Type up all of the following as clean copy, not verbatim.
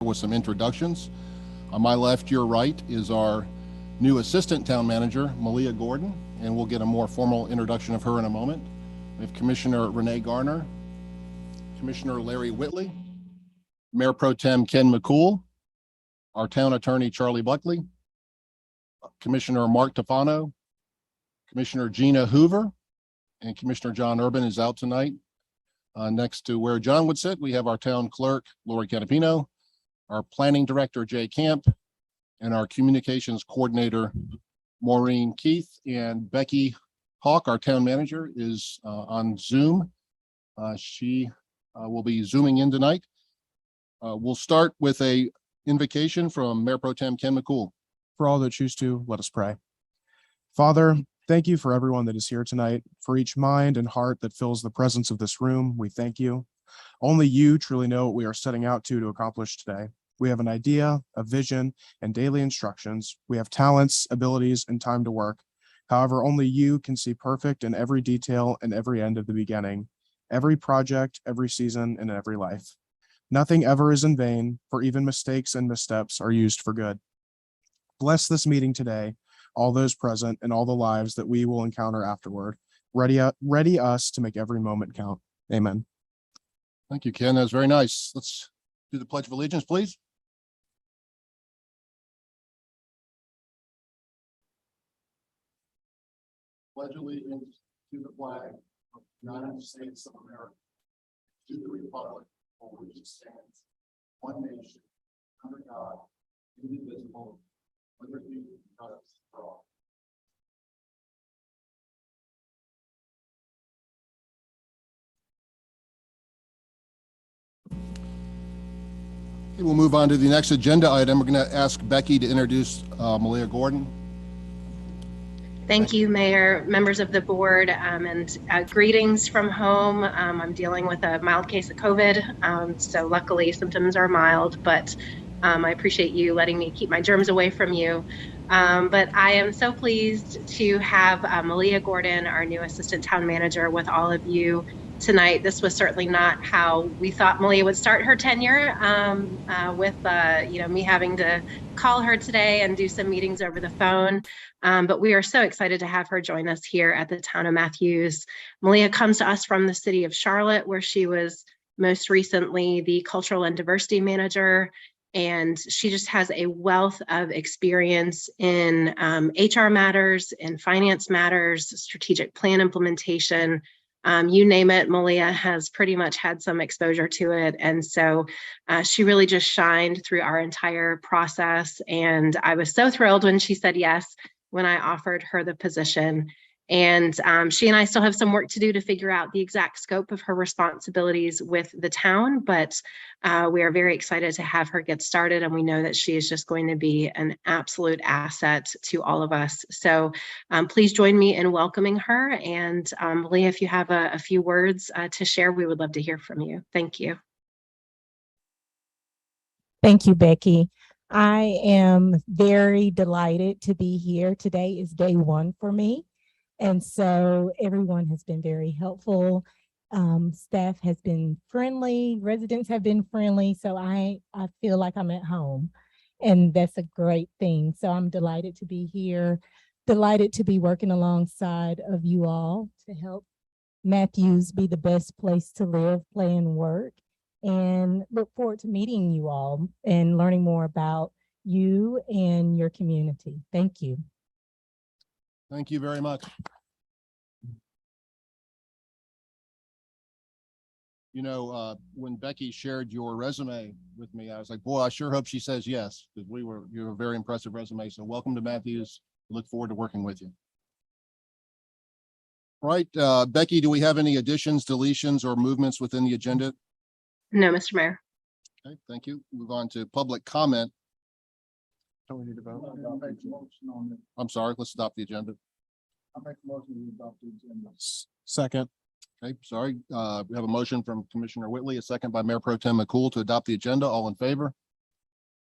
with some introductions. On my left, your right, is our new Assistant Town Manager, Malia Gordon, and we'll get a more formal introduction of her in a moment. We have Commissioner Renee Garner, Commissioner Larry Whitley, Mayor Pro Tem Ken McCool, our Town Attorney Charlie Buckley, Commissioner Mark Tofano, Commissioner Gina Hoover, and Commissioner John Urban is out tonight. Next to where John would sit, we have our Town Clerk, Lori Canapino, our Planning Director, Jay Camp, and our Communications Coordinator, Maureen Keith, and Becky Hawk, our Town Manager, is on Zoom. She will be Zooming in tonight. We'll start with a invocation from Mayor Pro Tem Ken McCool. For all that choose to, let us pray. Father, thank you for everyone that is here tonight, for each mind and heart that fills the presence of this room. We thank you. Only you truly know what we are setting out to accomplish today. We have an idea, a vision, and daily instructions. We have talents, abilities, and time to work. However, only you can see perfect in every detail and every end of the beginning, every project, every season, and every life. Nothing ever is in vain, for even mistakes and missteps are used for good. Bless this meeting today, all those present, and all the lives that we will encounter afterward. Ready us to make every moment count. Amen. Thank you, Ken. That was very nice. Let's do the Pledge of Allegiance, please. Pledge allegiance to the flag of the United States of America, to the republic for which it stands, one nation, under God, indivisible, liberty and justice for all. Okay, we'll move on to the next agenda item. We're going to ask Becky to introduce Malia Gordon. Thank you, Mayor, members of the board, and greetings from home. I'm dealing with a mild case of COVID, so luckily symptoms are mild, but I appreciate you letting me keep my germs away from you. But I am so pleased to have Malia Gordon, our new Assistant Town Manager, with all of you tonight. This was certainly not how we thought Malia would start her tenure, with me having to call her today and do some meetings over the phone. But we are so excited to have her join us here at the town of Matthews. Malia comes to us from the city of Charlotte, where she was most recently the Cultural and Diversity Manager. And she just has a wealth of experience in HR matters, in finance matters, strategic plan implementation. You name it, Malia has pretty much had some exposure to it. And so she really just shined through our entire process. And I was so thrilled when she said yes, when I offered her the position. And she and I still have some work to do to figure out the exact scope of her responsibilities with the town, but we are very excited to have her get started, and we know that she is just going to be an absolute asset to all of us. So please join me in welcoming her, and Malia, if you have a few words to share, we would love to hear from you. Thank you. Thank you, Becky. I am very delighted to be here. Today is day one for me. And so everyone has been very helpful. Staff has been friendly, residents have been friendly. So I feel like I'm at home, and that's a great thing. So I'm delighted to be here, delighted to be working alongside of you all to help Matthews be the best place to live, play, and work, and look forward to meeting you all and learning more about you and your community. Thank you. Thank you very much. You know, when Becky shared your resume with me, I was like, boy, I sure hope she says yes, because you have a very impressive resume. So welcome to Matthews. Look forward to working with you. All right, Becky, do we have any additions, deletions, or movements within the agenda? No, Mr. Mayor. Okay, thank you. Move on to public comment. Don't we need to vote? I'm sorry, let's adopt the agenda. I make a motion to adopt the agenda. Second. Okay, sorry. We have a motion from Commissioner Whitley, a second by Mayor Pro Tem McCool to adopt the agenda. All in favor?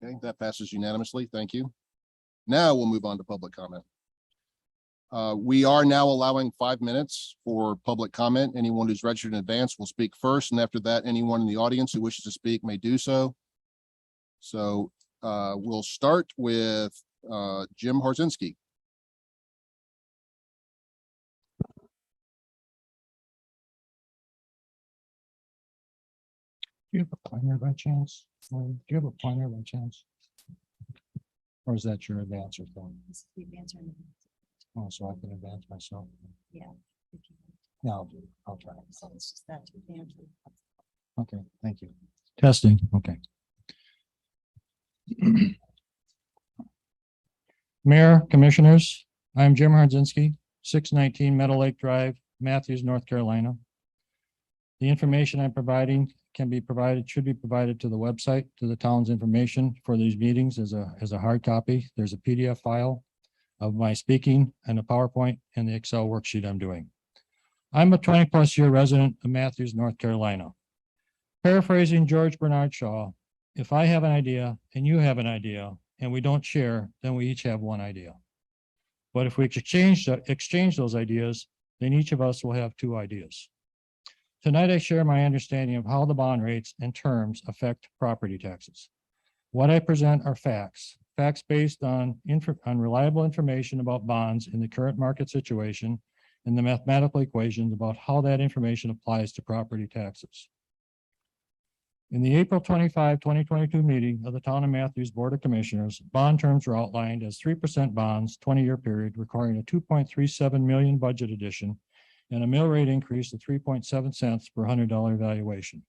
Okay, that passes unanimously. Thank you. Now we'll move on to public comment. We are now allowing 5 minutes for public comment. Anyone who's registered in advance will speak first, and after that, anyone in the audience who wishes to speak may do so. So we'll start with Jim Harzinski. Do you have a pointer by chance? Do you have a pointer by chance? Or is that your advancer phone? Oh, so I can advance myself. Yeah, I'll do it. I'll try. Okay, thank you. Testing, okay. Mayor, Commissioners, I'm Jim Harzinski, 619 Meadow Lake Drive, Matthews, North Carolina. The information I'm providing should be provided to the website, to the town's information for these meetings as a hard copy. There's a PDF file of my speaking and a PowerPoint and the Excel worksheet I'm doing. I'm a 20+ year resident of Matthews, North Carolina. Paraphrasing George Bernard Shaw, if I have an idea and you have an idea and we don't share, then we each have one idea. But if we exchange those ideas, then each of us will have two ideas. Tonight, I share my understanding of how the bond rates and terms affect property taxes. What I present are facts based on reliable information about bonds in the current market situation and the mathematical equations about how that information applies to property taxes. In the April 25, 2022 meeting of the Town of Matthews Board of Commissioners, bond terms were outlined as 3% bonds, 20-year period, requiring a $2.37 million budget addition and a mill rate increase of 3.7 cents per $100 valuation.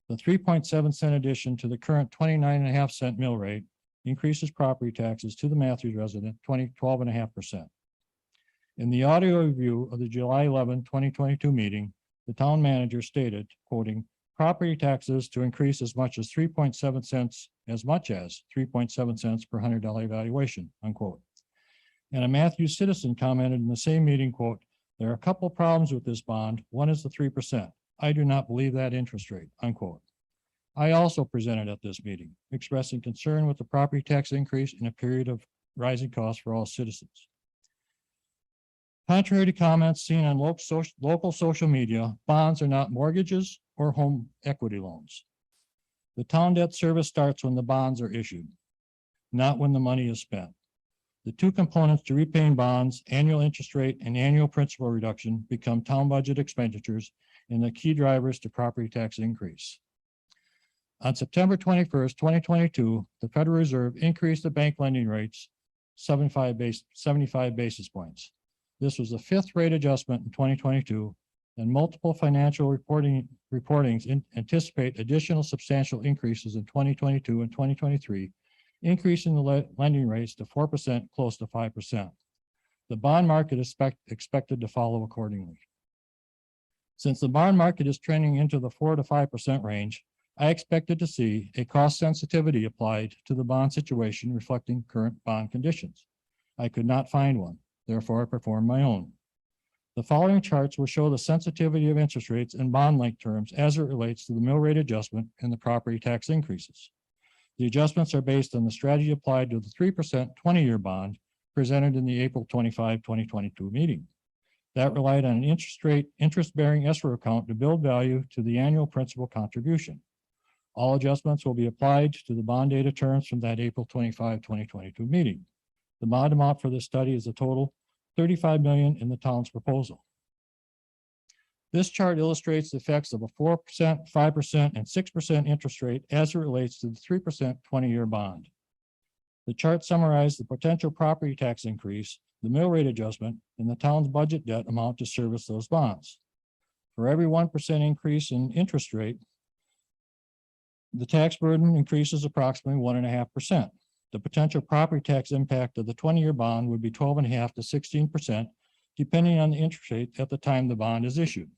The 3.7 cent addition to the current 29.5 cent mill rate increases property taxes to the Matthews resident 12.5%. In the audio review of the July 11, 2022 meeting, the town manager stated, quoting, property taxes to increase as much as 3.7 cents per $100 valuation, unquote. And a Matthews citizen commented in the same meeting, quote, there are a couple of problems with this bond. One is the 3%. I do not believe that interest rate, unquote. I also presented at this meeting, expressing concern with the property tax increase in a period of rising costs for all citizens. Contrary to comments seen on local social media, bonds are not mortgages or home equity loans. The town debt service starts when the bonds are issued, not when the money is spent. The two components to repaying bonds, annual interest rate and annual principal reduction, become town budget expenditures and the key drivers to property tax increase. On September 21st, 2022, the Federal Reserve increased the bank lending rates 75 basis points. This was the fifth rate adjustment in 2022, and multiple financial reportings anticipate additional substantial increases in 2022 and 2023, increasing the lending rates to 4%, close to 5%. The bond market is expected to follow accordingly. Since the bond market is trending into the 4 to 5% range, I expected to see a cost sensitivity applied to the bond situation reflecting current bond conditions. I could not find one, therefore I performed my own. The following charts will show the sensitivity of interest rates and bond length terms as it relates to the mill rate adjustment and the property tax increases. The adjustments are based on the strategy applied to the 3% 20-year bond presented in the April 25, 2022 meeting. That relied on an interest-bearing escrow account to build value to the annual principal contribution. All adjustments will be applied to the bond data terms from that April 25, 2022 meeting. The bond amount for this study is a total $35 million in the town's proposal. This chart illustrates the effects of a 4%, 5%, and 6% interest rate as it relates to the 3% 20-year bond. The chart summarized the potential property tax increase, the mill rate adjustment, and the town's budget debt amount to service those bonds. For every 1% increase in interest rate, the tax burden increases approximately 1.5%. The potential property tax impact of the 20-year bond would be 12.5% to 16%, depending on the interest rate at the time the bond is issued.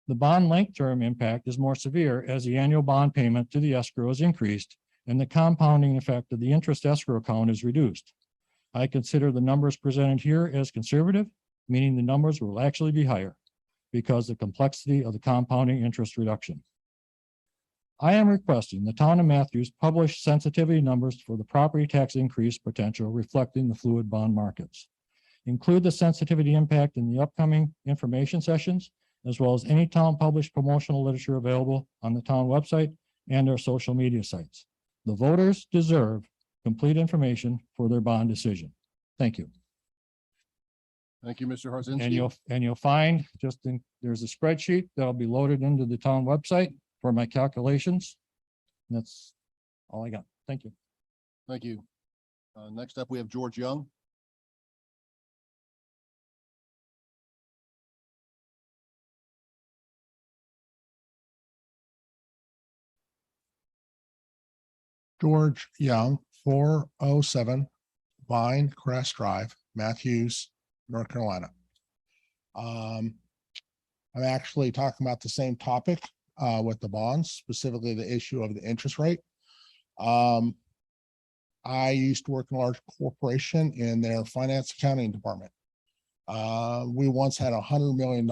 The bond length term impact is more severe as the annual bond payment to the escrow is increased and the compounding effect of the interest escrow account is reduced. I consider the numbers presented here as conservative, meaning the numbers will actually be higher because of the complexity of the compounding interest reduction. I am requesting the town of Matthews publish sensitivity numbers for the property tax increase potential reflecting the fluid bond markets. Include the sensitivity impact in the upcoming information sessions, as well as any town published promotional literature available on the town website and their social media sites. The voters deserve complete information for their bond decision. Thank you. Thank you, Mr. And Harzinski. you'll find there's a spreadsheet that'll be loaded into the town website for my calculations. That's all I got. Thank you. Thank you. Next up, we have George Young. George Young, 407 Vine Crest Drive, Matthews, North Carolina. I'm actually talking about the same topic with the bonds, specifically the issue of the interest rate. I used to work in a large corporation in their finance accounting department. We once had $100 million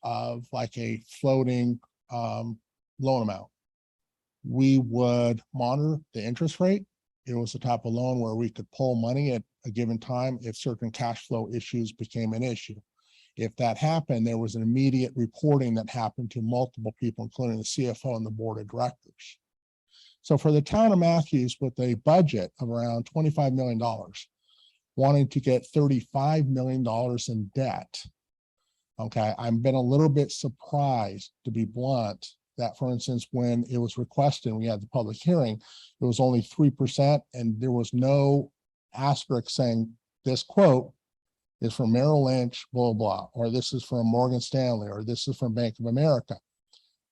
of like a floating loan amount. We would monitor the interest rate. It was the type of loan where we could pull money at a given time if certain cash flow issues became an issue. If that happened, there was an immediate reporting that happened to multiple people, including the CFO and the board of directors. So for the town of Matthews, with a budget of around $25 million, wanting to get $35 million in debt, okay, I've been a little bit surprised, to be blunt, that, for instance, when it was requested, we had the public hearing, it was only 3%, and there was no asterisk saying this quote is from Merrill Lynch, blah, blah, or this is from Morgan Stanley, or this is from Bank of America.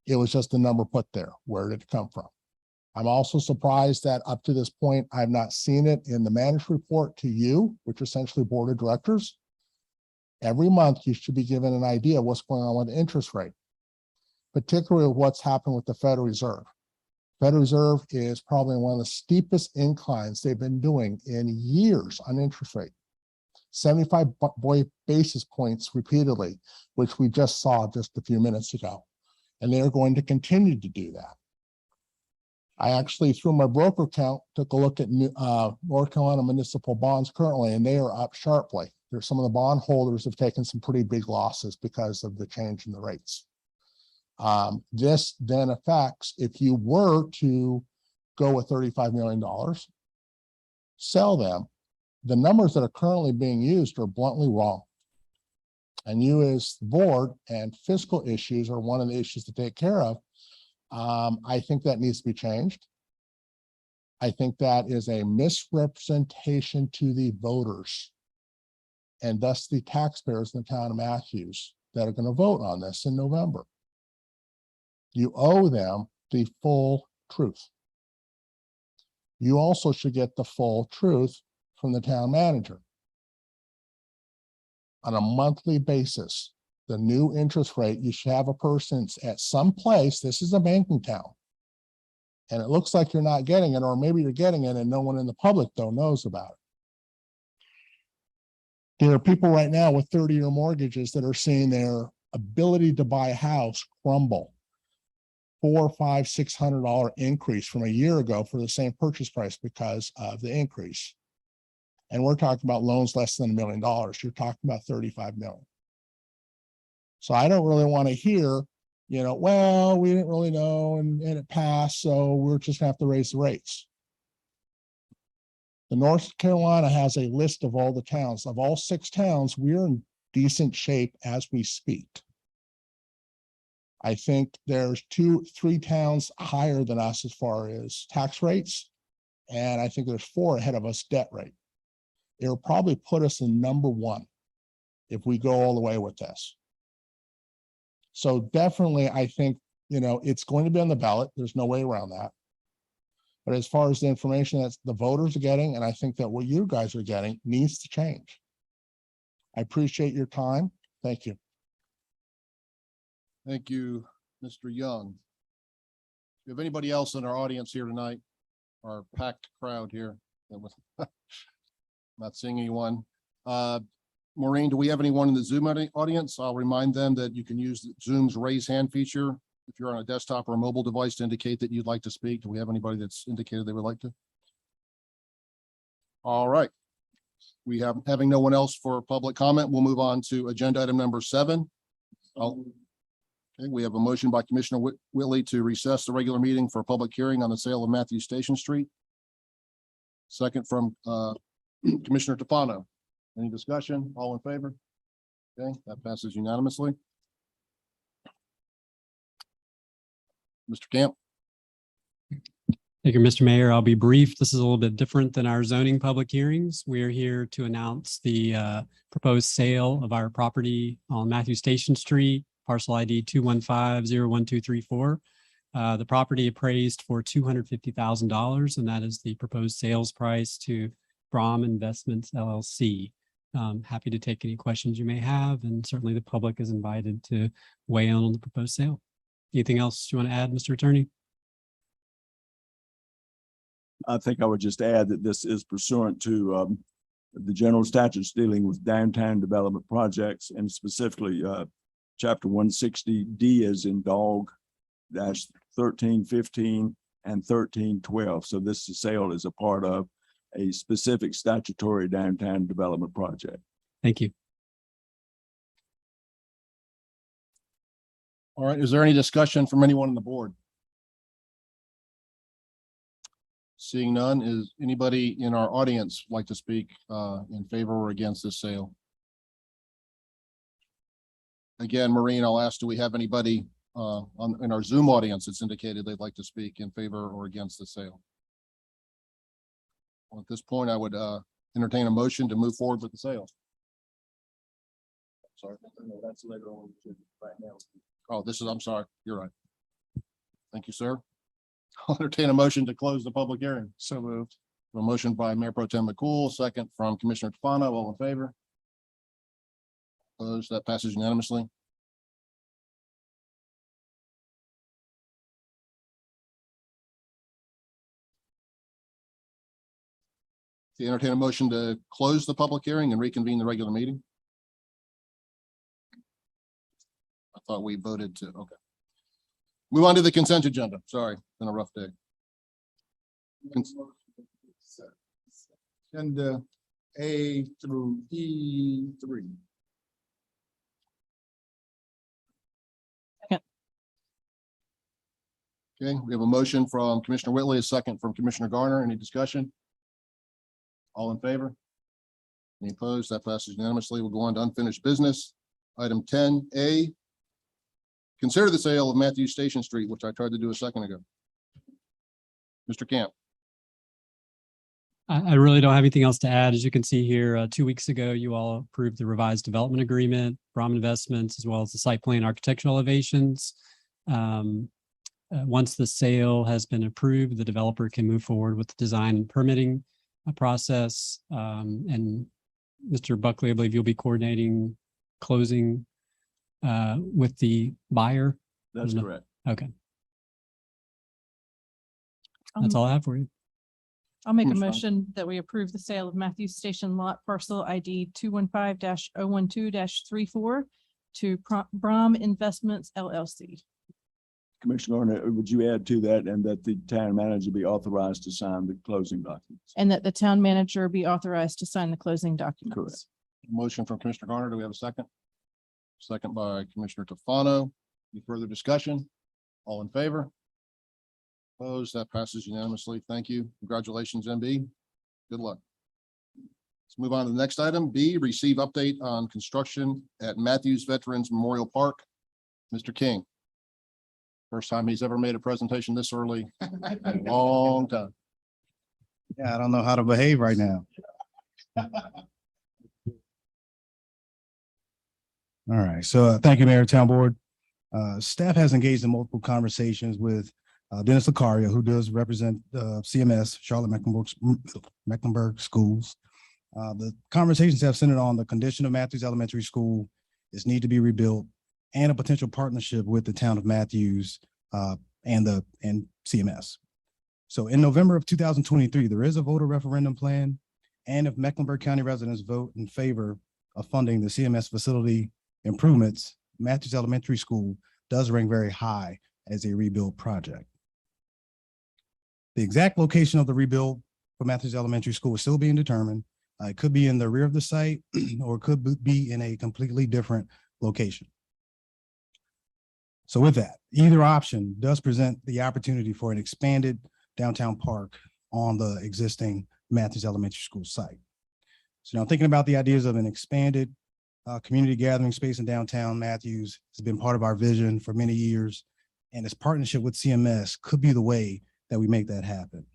It was just the number put there. Where did it come from? I'm also surprised that up to this point, I've not seen it in the managed report to you, which are essentially board of directors. Every month, you should be given an idea of what's going on with the interest rate, particularly what's happened with the Federal Reserve. Federal Reserve is probably one of the steepest inclines they've been doing in years on interest rate. 75 basis points repeatedly, which we just saw just a few minutes ago. And they're going to continue to do that. I actually, through my broker account, took a look at North Carolina municipal bonds currently, and they are up sharply. There's some of the bond holders have taken some pretty big losses because of the change in the rates. This then affects, if you were to go with $35 million, sell them, the numbers that are currently being used are bluntly wrong. And you as the board, and fiscal issues are one of the issues to take care of. I think that needs to be changed. I think that is a misrepresentation to the voters and thus the taxpayers in the town of Matthews that are going to vote on this in November. You owe them the full truth. You also should get the full truth from the town manager. On a monthly basis, the new interest rate, you should have a person at some place, this is a banking town, and it looks like you're not getting it, or maybe you're getting it and no one in the public though knows about it. There are people right now with 30-year mortgages that are seeing their ability to buy a house crumble. $400, $500, $600 increase from a year ago for the same purchase price because of the increase. And we're talking about loans less than $1 million. You're talking about 35 million. So I don't really want to hear, you know, well, we didn't really know and it passed, so we're just gonna have to raise the rates. The North Carolina has a list of all the towns. Of all 6 towns, we're in decent shape as we speak. I think there's 2, 3 towns higher than us as far as tax rates. And I think there's 4 ahead of us debt rate. It will probably put us in number 1 if we go all the way with this. So definitely, I think, you know, it's going to be on the ballot. There's no way around that. But as far as the information that the voters are getting, and I think that what you guys are getting needs to change. I appreciate your time. Thank you. Thank you, Mr. Young. Do you have anybody else in our audience here tonight? Our packed crowd here. Not seeing anyone. Maureen, do we have anyone in the Zoom audience? I'll remind them that you can use Zoom's raise hand feature if you're on a desktop or a mobile device to indicate that you'd like to speak. Do we have anybody that's indicated they would like to? All right. We have, having no one else for public comment, we'll move on to agenda item number 7. Okay, we have a motion by Commissioner Whitley to recess the regular meeting for a public hearing on the sale of Matthews Station Street. Second from Commissioner Tufano. Any discussion? All in favor? Okay, that passes unanimously. Mr. Camp. Thank you, Mr. Mayor. I'll be brief. This is a little bit different than our zoning public hearings. We are here to announce the proposed sale of our property on Matthews Station Street, parcel ID 215-01234. The property appraised for $250,000, and that is the proposed sales price to Brom Investments LLC. Happy to take any questions you may have, and certainly the public is invited to weigh in on the proposed sale. Anything else you want to add, Mr. Attorney? I think I would just add that this is pursuant to the general statutes dealing with downtown development projects, and specifically chapter 160D as in dog dash 1315 and 1312. So this sale is a part of a specific statutory downtown development project. Thank you. All right, is there any discussion from anyone on the board? Seeing none, is anybody in our audience like to speak in favor or against this sale? Again, Maureen, I'll ask, do we have anybody in our Zoom audience that's indicated they'd like to speak in favor or against the sale? Well, at this point, I would entertain a motion to move forward with the sale. Sorry, no, that's later on right now. Oh, I'm sorry, you're right. Thank you, sir. I'll entertain a motion to close the public hearing. So moved. A motion by Mayor Pro Tem McCool, second from Commissioner Tufano. All in favor? Opposed? That passes unanimously. To entertain a motion to close the public hearing and reconvene the regular meeting. I thought we voted to, okay. Move on to the consent agenda. Sorry, been a rough day. Agenda A through E3. Okay, we have a motion from Commissioner Whitley, a second from Commissioner Garner. Any discussion? All in favor? Any opposed? That passes unanimously. We'll go on to unfinished business. Item 10A. Consider the sale of Matthews Station Street, which I tried to do a second ago. Mr. Camp. I really don't have anything else to add. As you can see here, 2 weeks ago, you all approved the revised development agreement, Brom Investments, as well as the site plan architectural elevations. Once the sale has been approved, the developer can move forward with the design and permitting process. And Mr. Buckley, I believe you'll be coordinating closing with the buyer. That's correct. Okay. That's all I have for you. I'll make a Commissioner. motion that we approve the sale of Matthews Station Lot Parcel ID 215-012-34 to Brom Investments LLC. Commissioner Garner, would you add to that and that the town manager be authorized to sign the closing documents? And that the town manager be authorized to sign the closing documents. Correct. Motion from Commissioner Garner. Do we have a second? Second by Commissioner Tufano. Any further discussion? All in favor? Opposed? That passes unanimously. Thank you. Congratulations, MB. Good luck. Let's move on to the next item. B, receive update on construction at Matthews Veterans Memorial Park. Mr. King. First time he's ever made a presentation this early in a long time. Yeah, I don't know how to behave right now. All right, so thank you, Mayor, Town Board. Staff has engaged in multiple conversations with Dennis Lucario, who does represent CMS, Charlotte Mecklenburg Schools. The conversations have centered on the condition of Matthews Elementary School, its need to be rebuilt, and a potential partnership with the town of Matthews and CMS. So in November of 2023, there is a voter referendum plan, and if Mecklenburg County residents vote in favor of funding the CMS facility improvements, Matthews Elementary School does rank very high as a rebuild project. The exact location of the rebuild for Matthews Elementary School is still being determined. It could be in the rear of the site or it could be in a completely different location. So with that, either option does present the opportunity for an expanded downtown park on the existing Matthews Elementary School site. So now thinking about the ideas of an expanded community gathering space in downtown Matthews has been part of our vision for many years. And this partnership with CMS could be the way that we make that happen.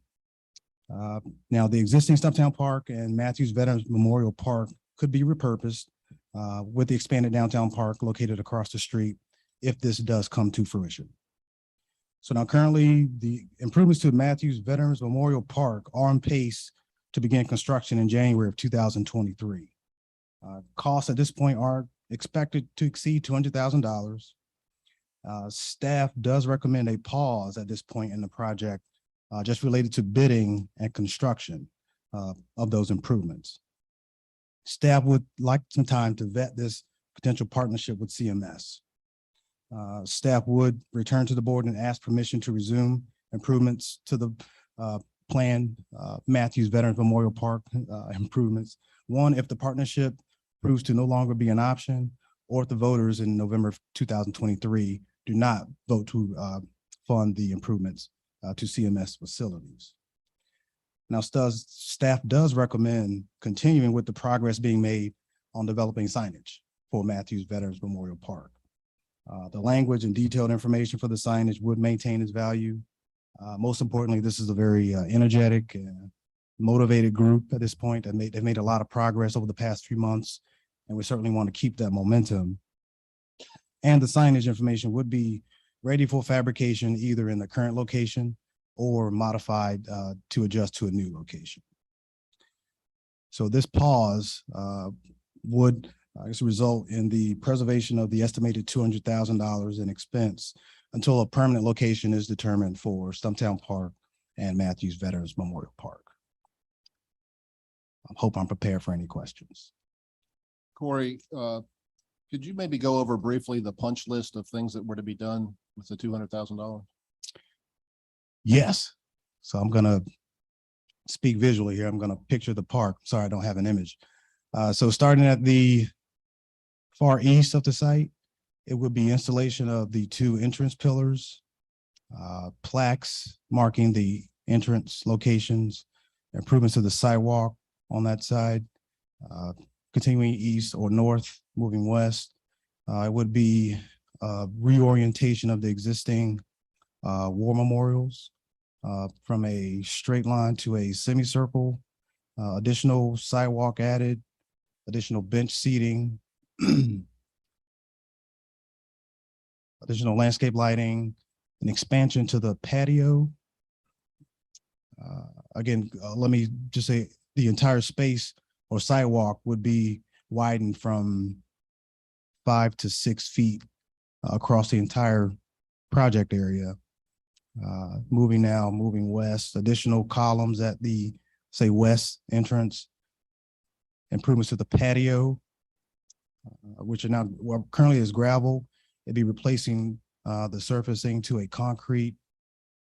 Now, the existing Stumptown Park and Matthews Veterans Memorial Park could be repurposed with the expanded downtown park located across the street if this does come to fruition. So now currently the improvements to Matthews Veterans Memorial Park are on pace to begin construction in January of 2023. Costs at this point are expected to exceed $200,000. Staff does recommend a pause at this point in the project, just related to bidding and construction of those improvements. Staff would like some time to vet this potential partnership with CMS. Staff would return to the board and ask permission to resume improvements to the planned Matthews Veterans Memorial Park improvements. One, if the partnership proves to no longer be an option, or if the voters in November of 2023 do not vote to fund the improvements to CMS facilities. Now, staff does recommend continuing with the progress being made on developing signage for Matthews Veterans Memorial Park. The language and detailed information for the signage would maintain its value. Most importantly, this is a very energetic and motivated group at this point. They've made a lot of progress over the past few months, and we certainly want to keep that momentum. And the signage information would be ready for fabrication either in the current location or modified to adjust to a new location. So this pause would result in the preservation of the estimated $200,000 in expense until a permanent location is determined for Stumptown Park and Matthews Veterans Memorial Park. I hope I'm prepared for any questions. Corey, could you maybe go over briefly the punch list of things that were to be done with the $200,000? Yes. So I'm going to speak visually here. I'm going to picture the park. Sorry, I don't have an image. So starting at the far east of the site, it would be installation of the 2 entrance pillars, plaques marking the entrance locations, improvements to the sidewalk on that side, continuing east or north, moving west. It would be reorientation of the existing war memorials from a straight line to a semicircle, additional sidewalk added, additional bench seating, additional landscape lighting, an expansion to the patio. Again, let me just say the entire space or sidewalk would be widened from 5 to 6 feet across the entire project area. Moving west, additional columns at the, say, west entrance, improvements to the patio, which are now, well, currently is gravel. It'd be replacing the surfacing to a concrete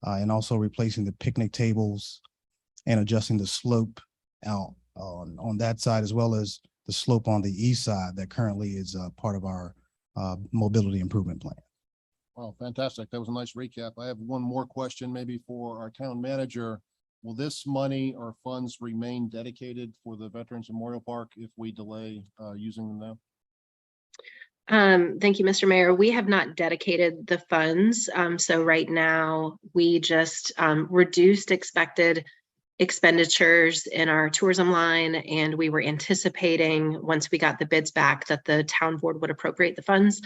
and also replacing the picnic tables and adjusting the slope out on that side, as well as the slope on the east side that currently is part of our mobility improvement plan. Wow, fantastic. That was a nice recap. I have one more question maybe for our town manager. Will this money or funds remain dedicated for the Veterans Memorial Park if we delay using them now? Thank you, Mr. Mayor. We have not dedicated the funds. So right now we just reduced expected expenditures in our tourism line, and we were anticipating once we got the bids back that the town board would appropriate the funds.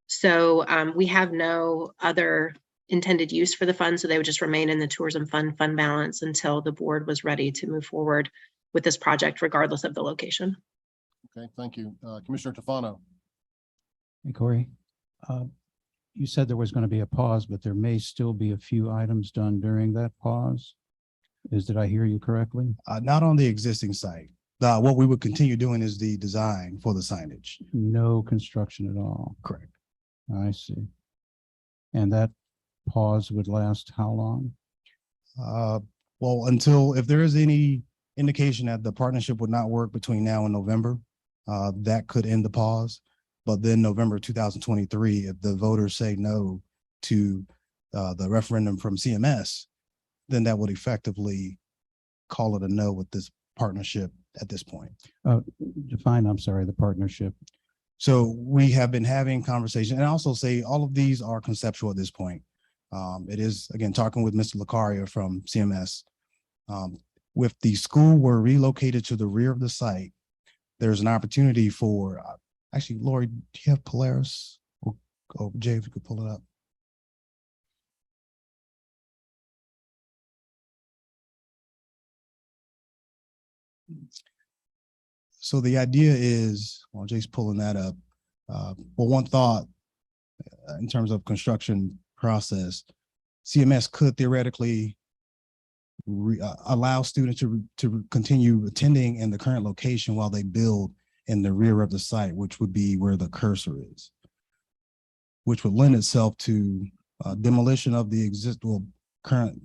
So we have no other intended use for the funds, so they would just remain in the tourism fund balance until the board was ready to move forward with this project, regardless of the location. Okay, thank you. Commissioner Tufano. Hey, Corey, you said there was going to be a pause, but there may still be a few items done during that pause. Did I hear you correctly? Not on the existing site. What we would continue doing is the design for the signage. No construction at all. Correct. I see. And that pause would last how long? Well, until, if there is any indication that the partnership would not work between now and November, that could end the pause. But then November 2023, if the voters say no, to the referendum from CMS, then that would effectively call it a no with this partnership at this point. Define, I'm sorry, the partnership. So we have been having conversation, and I also say all of these are conceptual at this point. It is, again, talking with Mr. Lucaria from CMS. If the school were relocated to the rear of the site, there's an opportunity for, actually, Lori, do you have Polaris? Oh, Jay, if you could pull it up. So the idea is, while Jay's pulling that up, well, one thought in terms of construction process, CMS could theoretically allow students to continue attending in the current location while they build in the rear of the site, which would be where the cursor is, which would lend itself to demolition of the current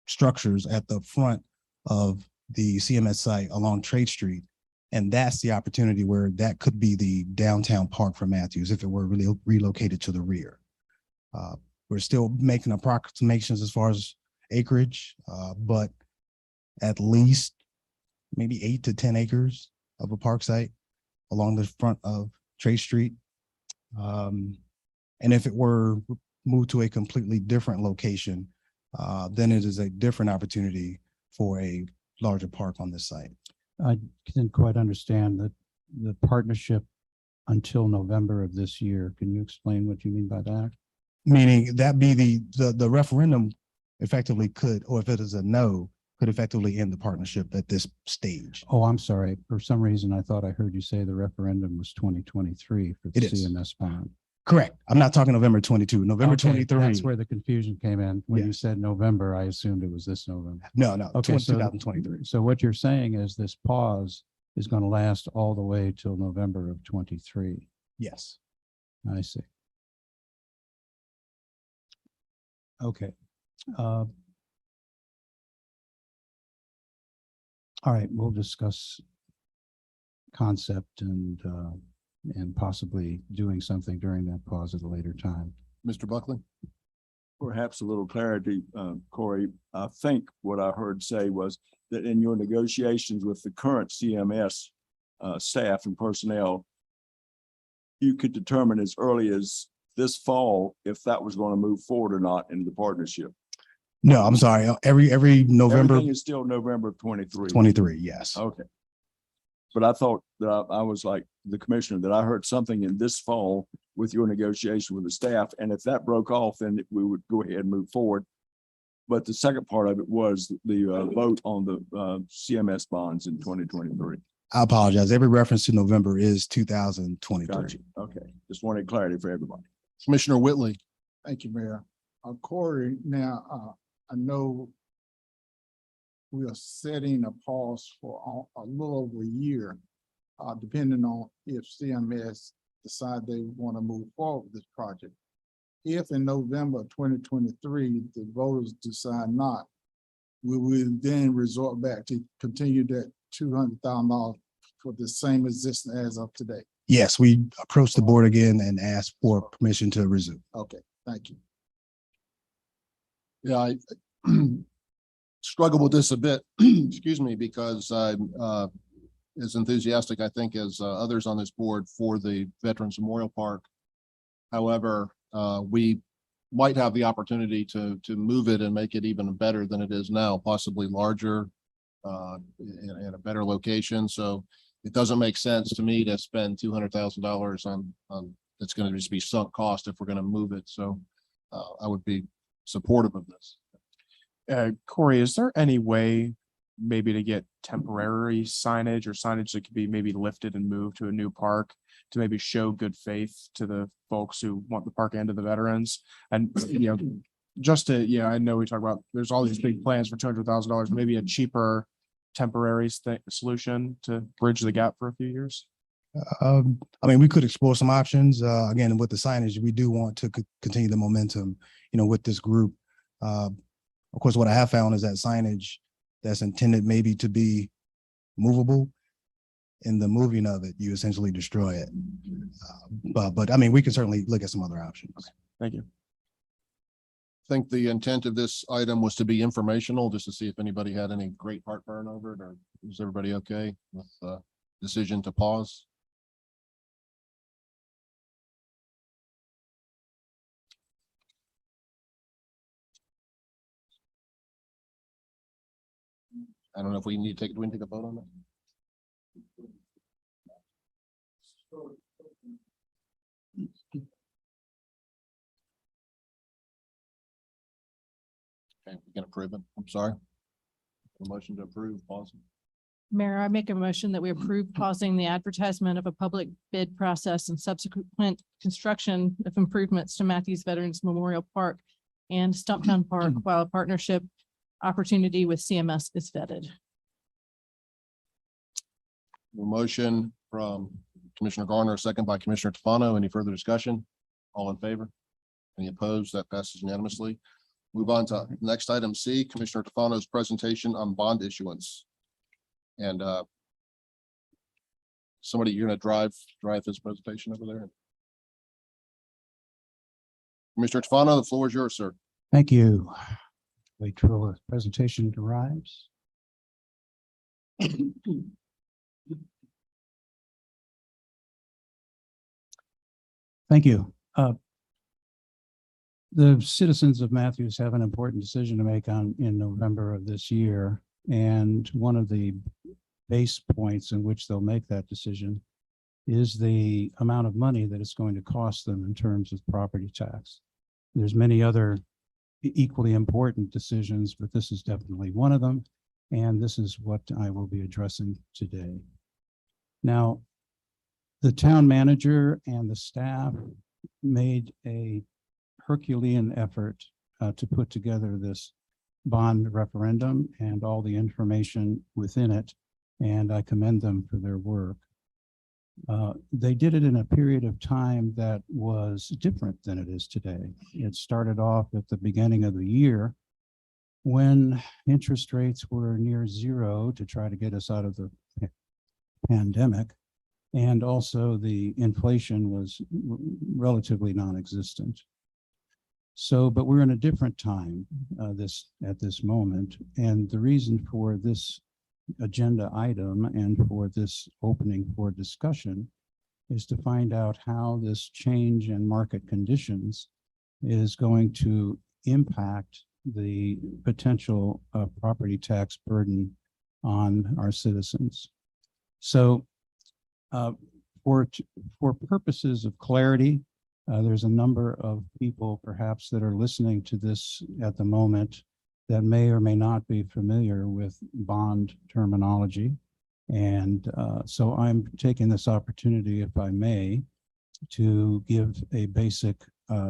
structures at the front of the CMS site along Trade Street. And that's the opportunity where that could be the downtown park for Matthews if it were really relocated to the rear. We're still making approximations as far as acreage, but at least maybe 8 to 10 acres of a park site along the front of Trade Street. And if it were moved to a completely different location, then it is a different opportunity for a larger park on this site. I didn't quite understand the partnership until November of this year. Can you explain what you mean by that? Meaning that be the referendum effectively could, or if it is a no, could effectively end the partnership at this stage. Oh, I'm sorry. For some reason, I thought I heard you say the referendum was 2023 for the It is. CMS bond. Correct. I'm not talking November 22, November Okay, 23. That's where the confusion came in. When you Yes. said November, I assumed it was this November. No, Okay, so 2023. So what you're saying is this pause is going to last all the way till November of 23. Yes. I see. Okay. All right, we'll discuss concept and possibly doing something during that pause at a later time. Mr. Buckley? Perhaps a little clarity, Corey. I think what I heard say was that in your negotiations with the current CMS staff and personnel, you could determine as early as this fall if that was going to move forward or not into the partnership. No, I'm sorry. Every November Everything is still November of 23. 23. Yes. Okay. But I thought that I was like the commissioner, that I heard something in this fall with your negotiation with the staff. And if that broke off, then we would go ahead and move forward. But the second part of it was the vote on the CMS bonds in 2023. I apologize. Every reference to November is 2023. Gotcha. Okay. Just wanted clarity for everybody. Commissioner Whitley? Thank you, Mayor. Corey, now, I know we are setting a pause for a little over a year, depending on if CMS decide they want to move forward with this project. If in November 2023, the voters decide not, we will then resort back to continue that $200,000 for the same existence as of today. Yes, we approached the board again and asked for permission to resume. Okay, thank you. Yeah, I struggle with this a bit, excuse me, because I'm as enthusiastic, I think, as others on this board for the Veterans Memorial Park. However, we might have the opportunity to move it and make it even better than it is now, possibly larger in a better location. So it doesn't make sense to me to spend $200,000 on it's going to just be sunk cost if we're going to move it. So I would be supportive of this. Corey, is there any way maybe to get temporary signage or signage that could be maybe lifted and moved to a new park to maybe show good faith to the folks who want the park and to the veterans? And, just to, I know we talk about, there's all these big plans for $200,000, maybe a cheaper temporary solution to bridge the gap for a few years. I mean, we could explore some options. Again, with the signage, we do want to continue the momentum, with this group. Of course, what I have found is that signage that's intended maybe to be movable, in the moving of it, you essentially destroy it. But I mean, we can certainly look at some other options. Thank you. think the intent of this item was to be informational, just to see if anybody had any great heartburn over it, or is everybody okay with the decision to pause? I don't know if we need to take, do we need to take a vote on that? Okay, we can approve it. I'm sorry. A motion to approve, pause. Mayor, I make a motion that we approve pausing the advertisement of a public bid process and subsequent construction of improvements to Matthews Veterans Memorial Park and Stumptown Park while a partnership opportunity with CMS is vetted. A motion from Commissioner Garner, a second by Commissioner Tefano. Any further discussion? All in favor? Any opposed? That passes unanimously. Move on to next item C, Commissioner Tefano's presentation on bond issuance. And somebody, you're gonna drive this presentation over there. Commissioner Tefano, the floor is yours, sir. Thank you. Wait till the presentation arrives. Thank you. The citizens of Matthews have an important decision to make in November of this year. And one of the base points in which they'll make that decision is the amount of money that it's going to cost them in terms of property tax. There's many other equally important decisions, but this is definitely one of them. And this is what I will be addressing today. Now, the town manager and the staff made a Herculean effort to put together this bond referendum and all the information within it, and I commend them for their work. They did it in a period of time that was different than it is today. It started off at the beginning of the year when interest rates were near zero to try to get us out of the pandemic. And also the inflation was relatively non-existent. So, but we're in a different time at this moment. And the reason for this agenda item and for this opening for discussion is to find out how this change in market conditions is going to impact the potential property tax burden on our citizens. So for purposes of clarity, there's a number of people perhaps that are listening to this at the moment that may or may not be familiar with bond terminology. And so I'm taking this opportunity, if I may, to give a basic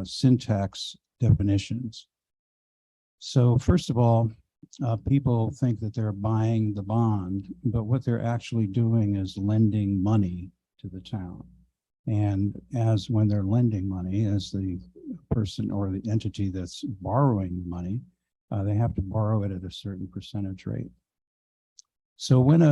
syntax definitions. So first of all, people think that they're buying the bond, but what they're actually doing is lending money to the town. And as when they're lending money, as the person or the entity that's borrowing money, they have to borrow it at a certain percentage rate. So when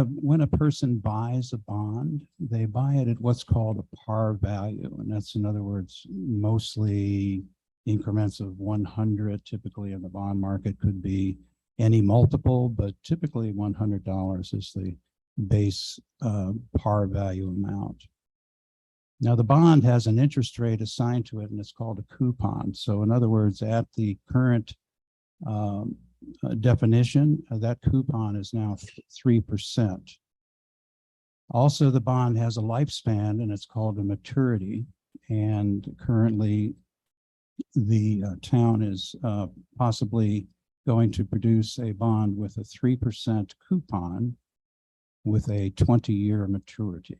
a person buys a bond, they buy it at what's called a par value. And that's, in other words, mostly increments of 100, typically in the bond market, could be any multiple, but typically $100 is the base par value amount. Now, the bond has an interest rate assigned to it, and it's called a coupon. So in other words, at the current definition, that coupon is now 3%. Also, the bond has a lifespan, and it's called a maturity. And currently, the town is possibly going to produce a bond with a 3% coupon with a 20-year maturity.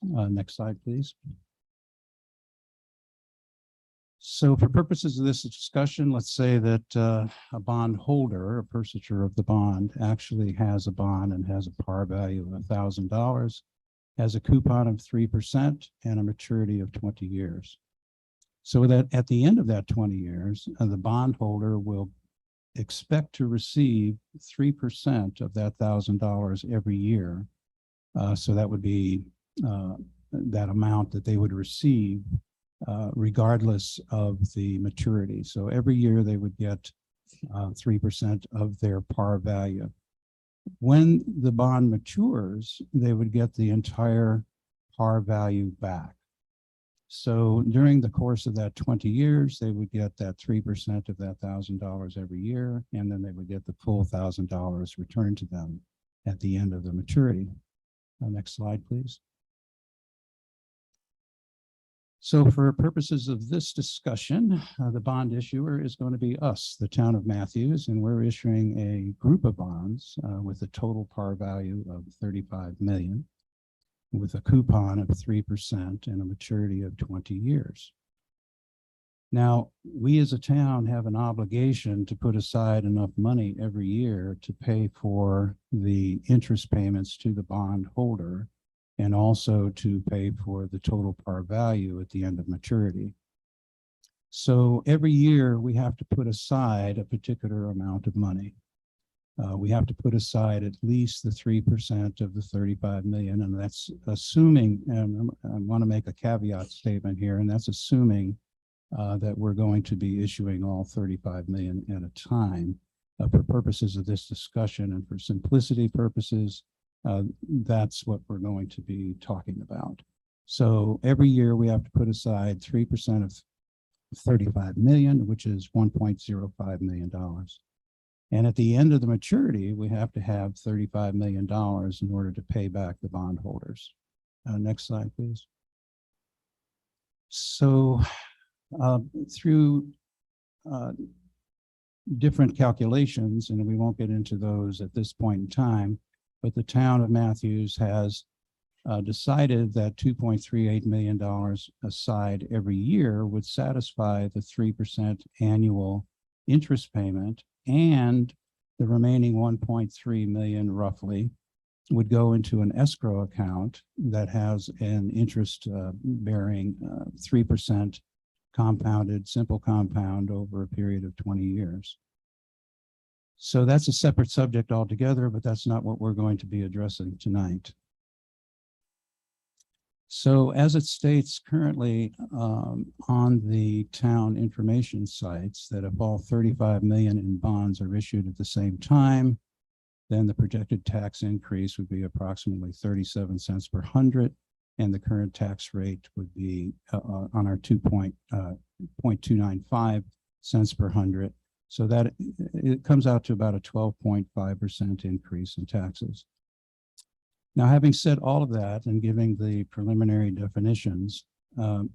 Next slide, please. So for purposes of this discussion, let's say that a bond holder, a purchaser of the bond, actually has a bond and has a par value of $1,000, has a coupon of 3% and a maturity of 20 years. So that at the end of that 20 years, the bondholder will expect to receive 3% of that $1,000 every year. So that would be that amount that they would receive regardless of the maturity. So every year they would get 3% of their par value. When the bond matures, they would get the entire par value back. So during the course of that 20 years, they would get that 3% of that $1,000 every year, and then they would get the full $1,000 returned to them at the end of the maturity. Next slide, please. So for purposes of this discussion, the bond issuer is going to be us, the town of Matthews, and we're issuing a group of bonds with a total par value of 35 million, with a coupon of 3% and a maturity of 20 years. Now, we as a town have an obligation to put aside enough money every year to pay for the interest payments to the bond holder and also to pay for the total par value at the end of maturity. So every year we have to put aside a particular amount of money. We have to put aside at least the 3% of the 35 million, and that's assuming, and I want to make a caveat statement here, and that's assuming that we're going to be issuing all 35 million at a time. For purposes of this discussion and for simplicity purposes, that's what we're going to be talking about. So every year we have to put aside 3% of 35 million, which is $1.05 million. And at the end of the maturity, we have to have $35 million in order to pay back the bondholders. Next slide, please. So through different calculations, and we won't get into those at this point in time, but the town of Matthews has decided that $2.38 million aside every year would satisfy the 3% annual interest payment, and the remaining 1.3 million roughly would go into an escrow account that has an interest bearing 3% compounded, simple compound over a period of 20 years. So that's a separate subject altogether, but that's not what we're going to be addressing tonight. So as it states currently on the town information sites, that if all 35 million in bonds are issued at the same time, then the projected tax increase would be approximately 37 cents per hundred, and the current tax rate would be on our 0.295 cents per hundred. So that it comes out to about a 12.5% increase in taxes. Now, having said all of that and giving the preliminary definitions,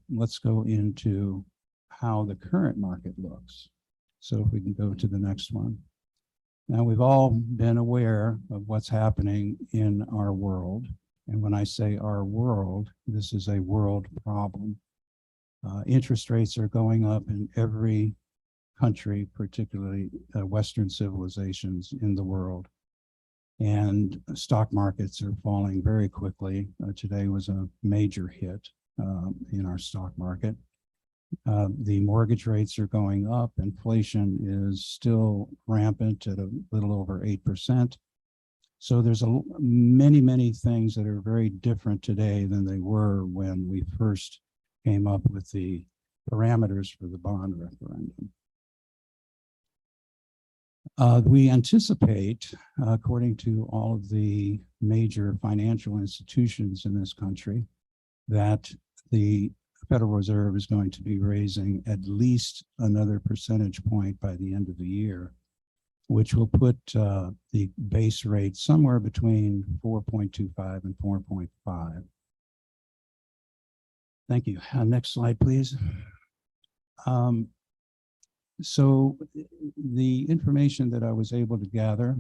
let's go into how the current market looks. So if we can go to the next one. Now, we've all been aware of what's happening in our world. And when I say our world, this is a world problem. Interest rates are going up in every country, particularly Western civilizations in the world. And stock markets are falling very quickly. Today was a major hit in our stock market. The mortgage rates are going up. Inflation is still rampant at a little over 8%. So there's many things that are very different today than they were when we first came up with the parameters for the bond referendum. We anticipate, according to all of the major financial institutions in this country, that the Federal Reserve is going to be raising at least another percentage point by the end of the year, which will put the base rate somewhere between 4.25 and 4.5. Thank you. Next slide, please. So the information that I was able to gather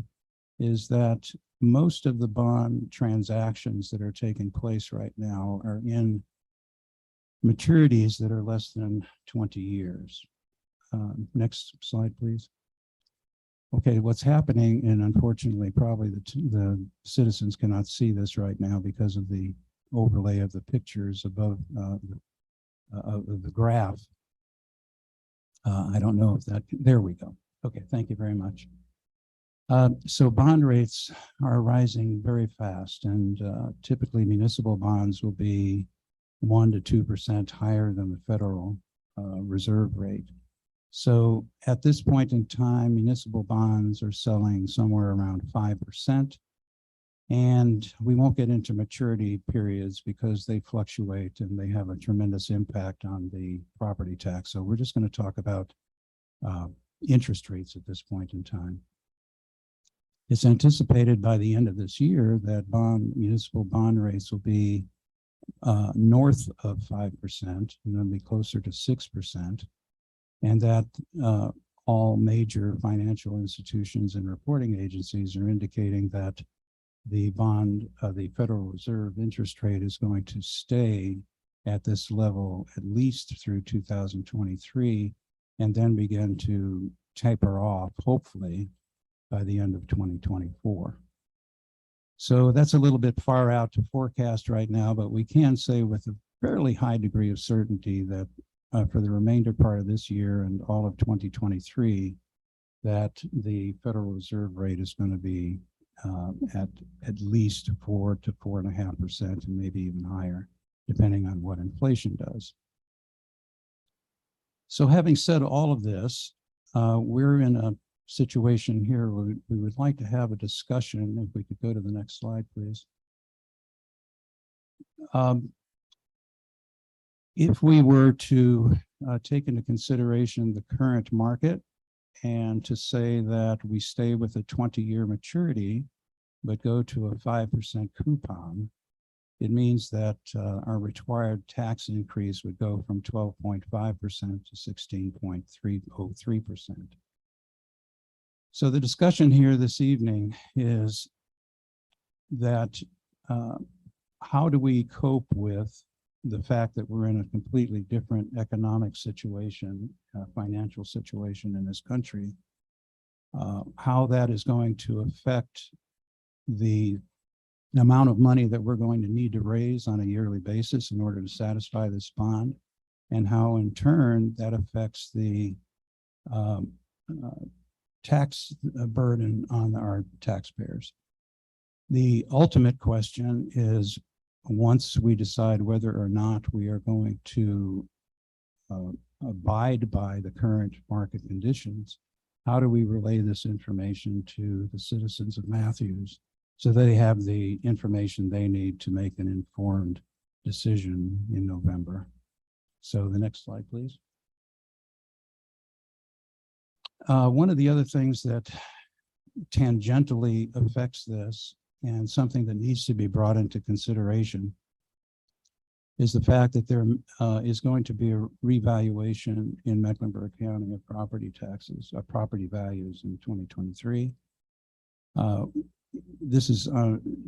is that most of the bond transactions that are taking place right now are in maturities that are less than 20 years. Next slide, please. Okay, what's happening, and unfortunately, probably the citizens cannot see this right now because of the overlay of the pictures above the graph. I don't know if that, there we go. Okay, thank you very much. So bond rates are rising very fast, and typically municipal bonds will be 1 to 2% higher than the federal reserve rate. So at this point in time, municipal bonds are selling somewhere around 5%. And we won't get into maturity periods because they fluctuate and they have a tremendous impact on the property tax. So we're just going to talk about interest rates at this point in time. It's anticipated by the end of this year that municipal bond rates will be north of 5%, and then be closer to 6%, and that all major financial institutions and reporting agencies are indicating that the Federal Reserve interest rate is going to stay at this level at least through 2023, and then begin to taper off, hopefully, by the end of 2024. So that's a little bit far out to forecast right now, but we can say with a fairly high degree of certainty that for the remainder part of this year and all of 2023, that the Federal Reserve rate is going to be at least 4 to 4.5%, and maybe even higher, depending on what inflation does. So having said all of this, we're in a situation here where we would like to have a discussion. If we could go to the next slide, please. If we were to take into consideration the current market and to say that we stay with a 20-year maturity, but go to a 5% coupon, it means that our required tax increase would go from 12.5% to 16.303%. So the discussion here this evening is that how do we cope with the fact that we're in a completely different economic situation, financial situation in this country, how that is going to affect the amount of money that we're going to need to raise on a yearly basis in order to satisfy this bond, and how in turn that affects the tax burden on our taxpayers. The ultimate question is, once we decide whether or not we are going to abide by the current market conditions, how do we relay this information to the citizens of Matthews so they have the information they need to make an informed decision in November? So the next slide, please. One of the other things that tangentially affects this, and something that needs to be brought into consideration, is the fact that there is going to be a revaluation in Mecklenburg County of property taxes, property values in 2023. This is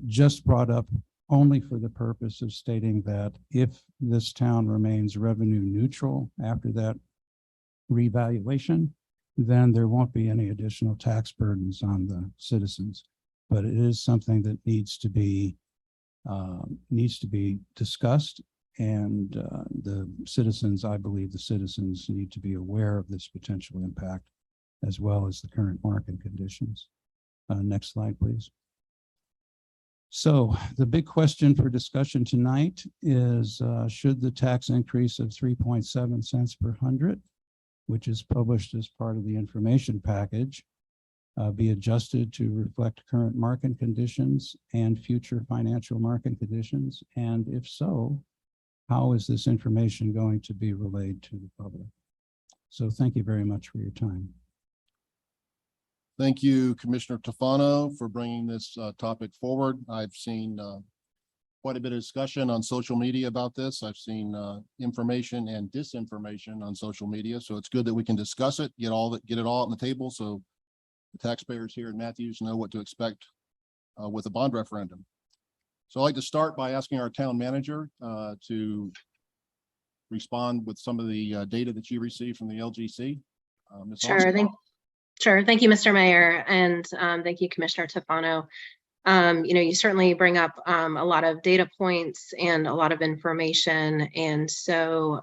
just brought up only for the purpose of stating that if this town remains revenue neutral after that revaluation, then there won't be any additional tax burdens on the citizens. But it is something that needs to be discussed, and the citizens, I believe the citizens need to be aware of this potential impact, as well as the current market conditions. Next slide, please. So the big question for discussion tonight is, should the tax increase of 3.7 cents per hundred, which is published as part of the information package, be adjusted to reflect current market conditions and future financial market conditions? And if so, how is this information going to be relayed to the public? So thank you very much for your time. Thank you, Commissioner Tufano, for bringing this topic forward. I've seen quite a bit of discussion on social media about this. I've seen information and disinformation on social media, so it's good that we can discuss it, get it all on the table, so the taxpayers here in Matthews know what to expect with a bond referendum. So I'd like to start by asking our town manager to respond with some of the data that you received from the LGC. Ms. Austin. Sure. Thank you, Mr. Mayor, and thank you, Commissioner Tufano. You certainly bring up a lot of data points and a lot of information. And so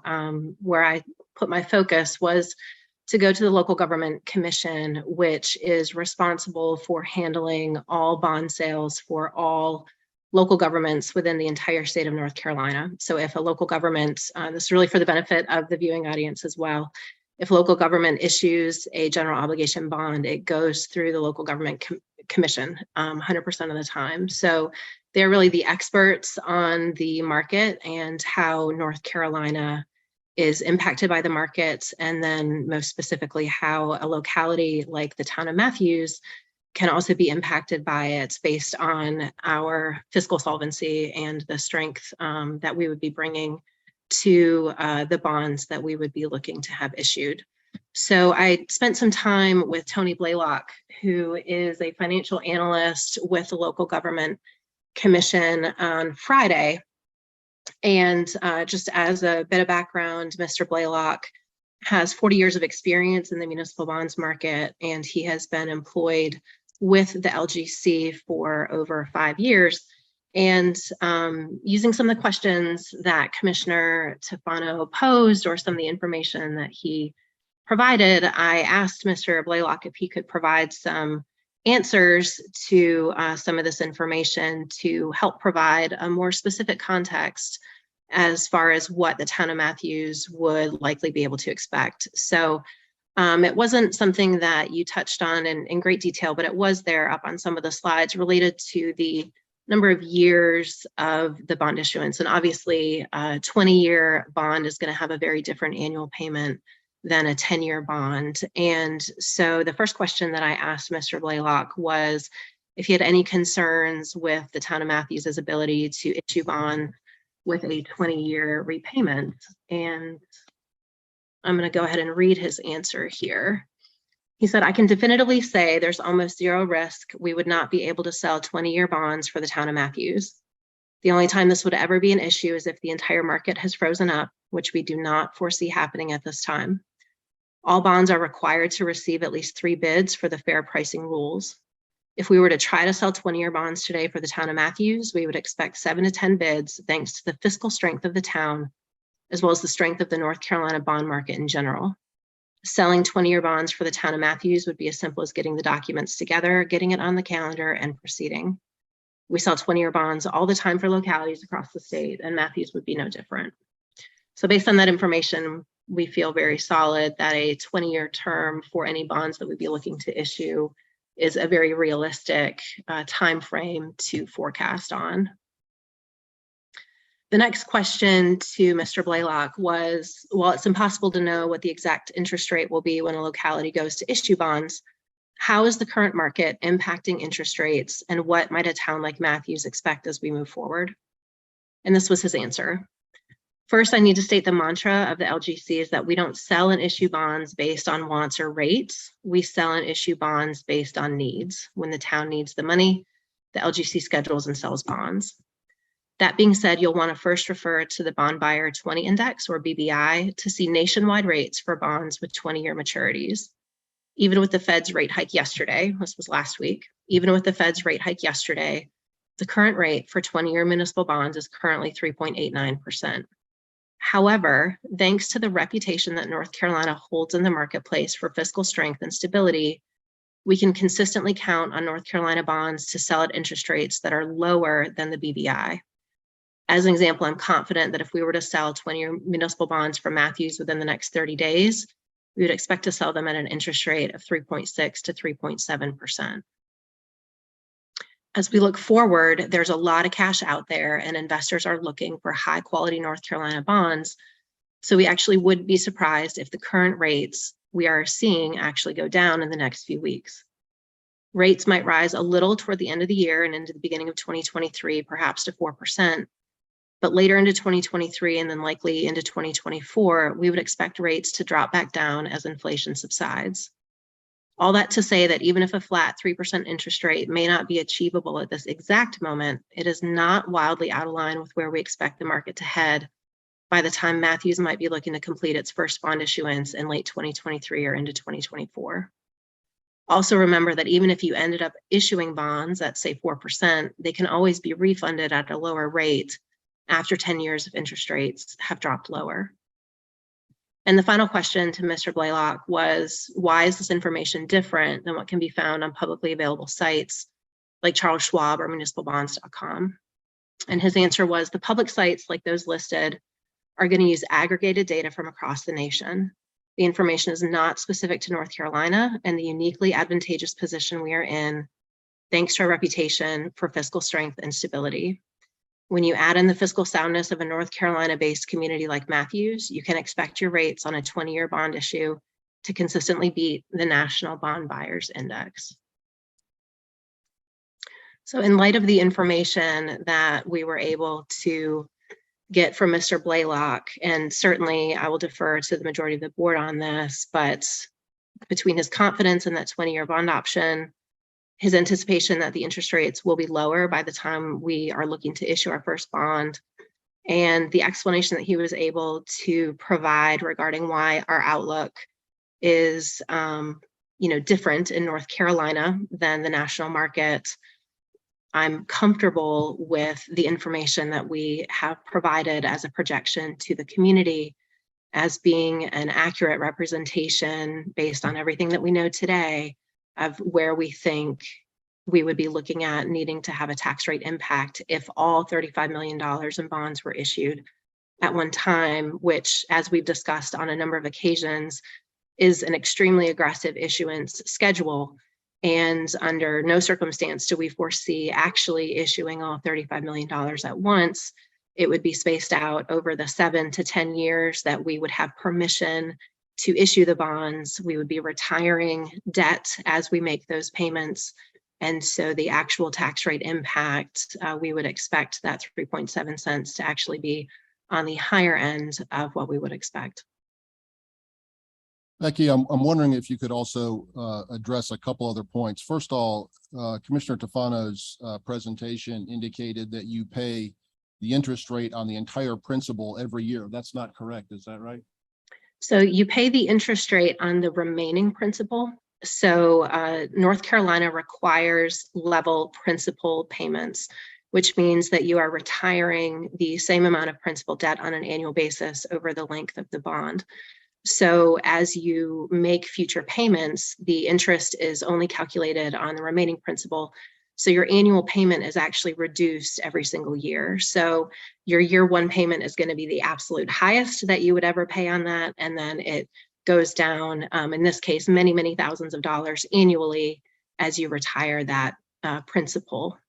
where I put my focus was to go to the Local Government Commission, which is responsible for handling all bond sales for all local governments within the entire state of North Carolina. So if a local government, this is really for the benefit of the viewing audience as well, if local government issues a general obligation bond, it goes through the local government commission 100% of the time. So they're really the experts on the market and how North Carolina is impacted by the market, and then most specifically how a locality like the town of Matthews can also be impacted by it based on our fiscal solvency and the strength that we would be bringing to the bonds that we would be looking to have issued. So I spent some time with Tony Blaylock, who is a financial analyst with the local government commission on Friday. And just as a bit of background, Mr. Blaylock has 40 years of experience in the municipal bonds market, and he has been employed with the LGC for over 5 years. And using some of the questions that Commissioner Tefano posed or some of the information that he provided, I asked Mr. Blaylock if he could provide some answers to some of this information to help provide a more specific context as far as what the town of Matthews would likely be able to expect. So it wasn't something that you touched on in great detail, but it was there up on some of the slides related to the number of years of the bond issuance. And obviously a 20-year bond is going to have a very different annual payment than a 10-year bond. And so the first question that I asked Mr. Blaylock was if he had any concerns with the town of Matthews' ability to issue bond with a 20-year repayment. And I'm going to go ahead and read his answer here. He said, I can definitively say there's almost zero risk we would not be able to sell 20-year bonds for the town of Matthews. The only time this would ever be an issue is if the entire market has frozen up, which we do not foresee happening at this time. All bonds are required to receive at least 3 bids for the fair pricing rules. If we were to try to sell 20-year bonds today for the town of Matthews, we would expect 7 to 10 bids thanks to the fiscal strength of the town, as well as the strength of the North Carolina bond market in general. Selling 20-year bonds for the town of Matthews would be as simple as getting the documents together, getting it on the calendar, and proceeding. We sell 20-year bonds all the time for localities across the state, and Matthews would be no different. So based on that information, we feel very solid that a 20-year term for any bonds that we'd be looking to issue is a very realistic time frame to forecast on. The next question to Mr. Blaylock was, while it's impossible to know what the exact interest rate will be when a locality goes to issue bonds, how is the current market impacting interest rates, and what might a town like Matthews expect as we move forward? And this was his answer. First, I need to state the mantra of the LGC is that we don't sell and issue bonds based on wants or rates. We sell and issue bonds based on needs. When the town needs the money, the LGC schedules and sells bonds. That being said, you'll want to first refer to the Bond Buyer 20 Index, or BBI, to see nationwide rates for bonds with 20-year maturities. Even with the Fed's rate hike yesterday, this was last week, even with the Fed's rate hike yesterday, the current rate for 20-year municipal bonds is currently 3.89%. However, thanks to the reputation that North Carolina holds in the marketplace for fiscal strength and stability, we can consistently count on North Carolina bonds to sell at interest rates that are lower than the BBI. As an example, I'm confident that if we were to sell 20-year municipal bonds from Matthews within the next 30 days, we would expect to sell them at an interest rate of 3.6 to 3.7%. As we look forward, there's a lot of cash out there and investors are looking for high quality North Carolina bonds. So we actually would be surprised if the current rates we are seeing actually go down in the next few weeks. Rates might rise a little toward the end of the year and into the beginning of 2023, perhaps to 4%. But later into 2023 and then likely into 2024, we would expect rates to drop back down as inflation subsides. All that to say that even if a flat 3% interest rate may not be achievable at this exact moment, it is not wildly out of line with where we expect the market to head by the time Matthews might be looking to complete its first bond issuance in late 2023 or into 2024. Also remember that even if you ended up issuing bonds at say 4%, they can always be refunded at a lower rate after 10 years of interest rates have dropped lower. And the final question to Mr. Blaylock was, why is this information different than what can be found on publicly available sites like Charles Schwab or municipalbonds.com? And his answer was the public sites like those listed are going to use aggregated data from across the nation. The information is not specific to North Carolina and the uniquely advantageous position we are in, thanks to our reputation for fiscal strength and stability. When you add in the fiscal soundness of a North Carolina-based community like Matthews, you can expect your rates on a 20-year bond issue to consistently beat the National Bond Buyers Index. So in light of the information that we were able to get from Mr. Blaylock, and certainly I will defer to the majority of the board on this, but between his confidence in that 20-year bond option, his anticipation that the interest rates will be lower by the time we are looking to issue our first bond, and the explanation that he was able to provide regarding why our outlook is different in North Carolina than the national market, I'm comfortable with the information that we have provided as a projection to the community as being an accurate representation based on everything that we know today of where we think we would be looking at needing to have a tax rate impact if all $35 million in bonds were issued at one time, which, as we've discussed on a number of occasions, is an extremely aggressive issuance schedule. And under no circumstance do we foresee actually issuing all $35 million at once. It would be spaced out over the 7 to 10 years that we would have permission to issue the bonds. We would be retiring debt as we make those payments. And so the actual tax rate impact, we would expect that 3.7 cents to actually be on the higher end of what we would expect. Becky, I'm wondering if you could also address a couple other points. First of all, Commissioner Tofano's presentation indicated that you pay the interest rate on the entire principal every year. That's not correct, is that right? So you pay the interest rate on the remaining principal. So North Carolina requires level principal payments, which means that you are retiring the same amount of principal debt on an annual basis over the length of the bond. So as you make future payments, the interest is only calculated on the remaining principal. So your annual payment is actually reduced every single year. So your year one payment is going to be the absolute highest that you would ever pay on that. And then it goes down, in this case, many, many thousands of dollars annually as you retire that principal.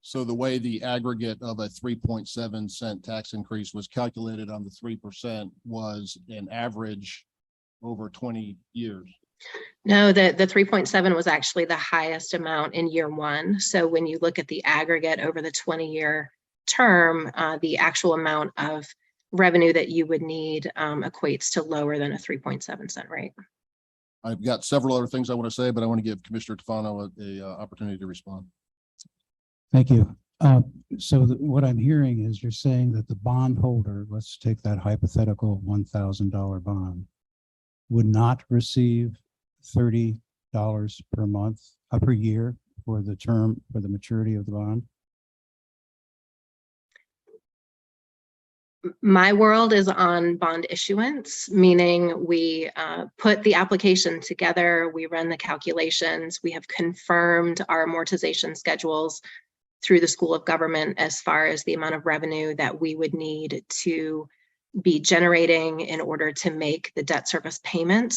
So the way the aggregate of a 3.7 cent tax increase was calculated on the 3% was an average over 20 years. No, the 3.7 was actually the highest amount in year one. So when you look at the aggregate over the 20-year term, the actual amount of revenue that you would need equates to lower than a 3.7 cent rate. I've got several other things I want to say, but I want to give Commissioner Tofano a opportunity to respond. Thank you. So what I'm hearing is you're saying that the bondholder, let's take that hypothetical $1,000 bond, would not receive $30 per month, per year for the term, for the maturity of the bond? My world is on bond issuance, meaning we put the application together, we run the calculations, we have confirmed our amortization schedules through the School of Government as far as the amount of revenue that we would need to be generating in order to make the debt service payment.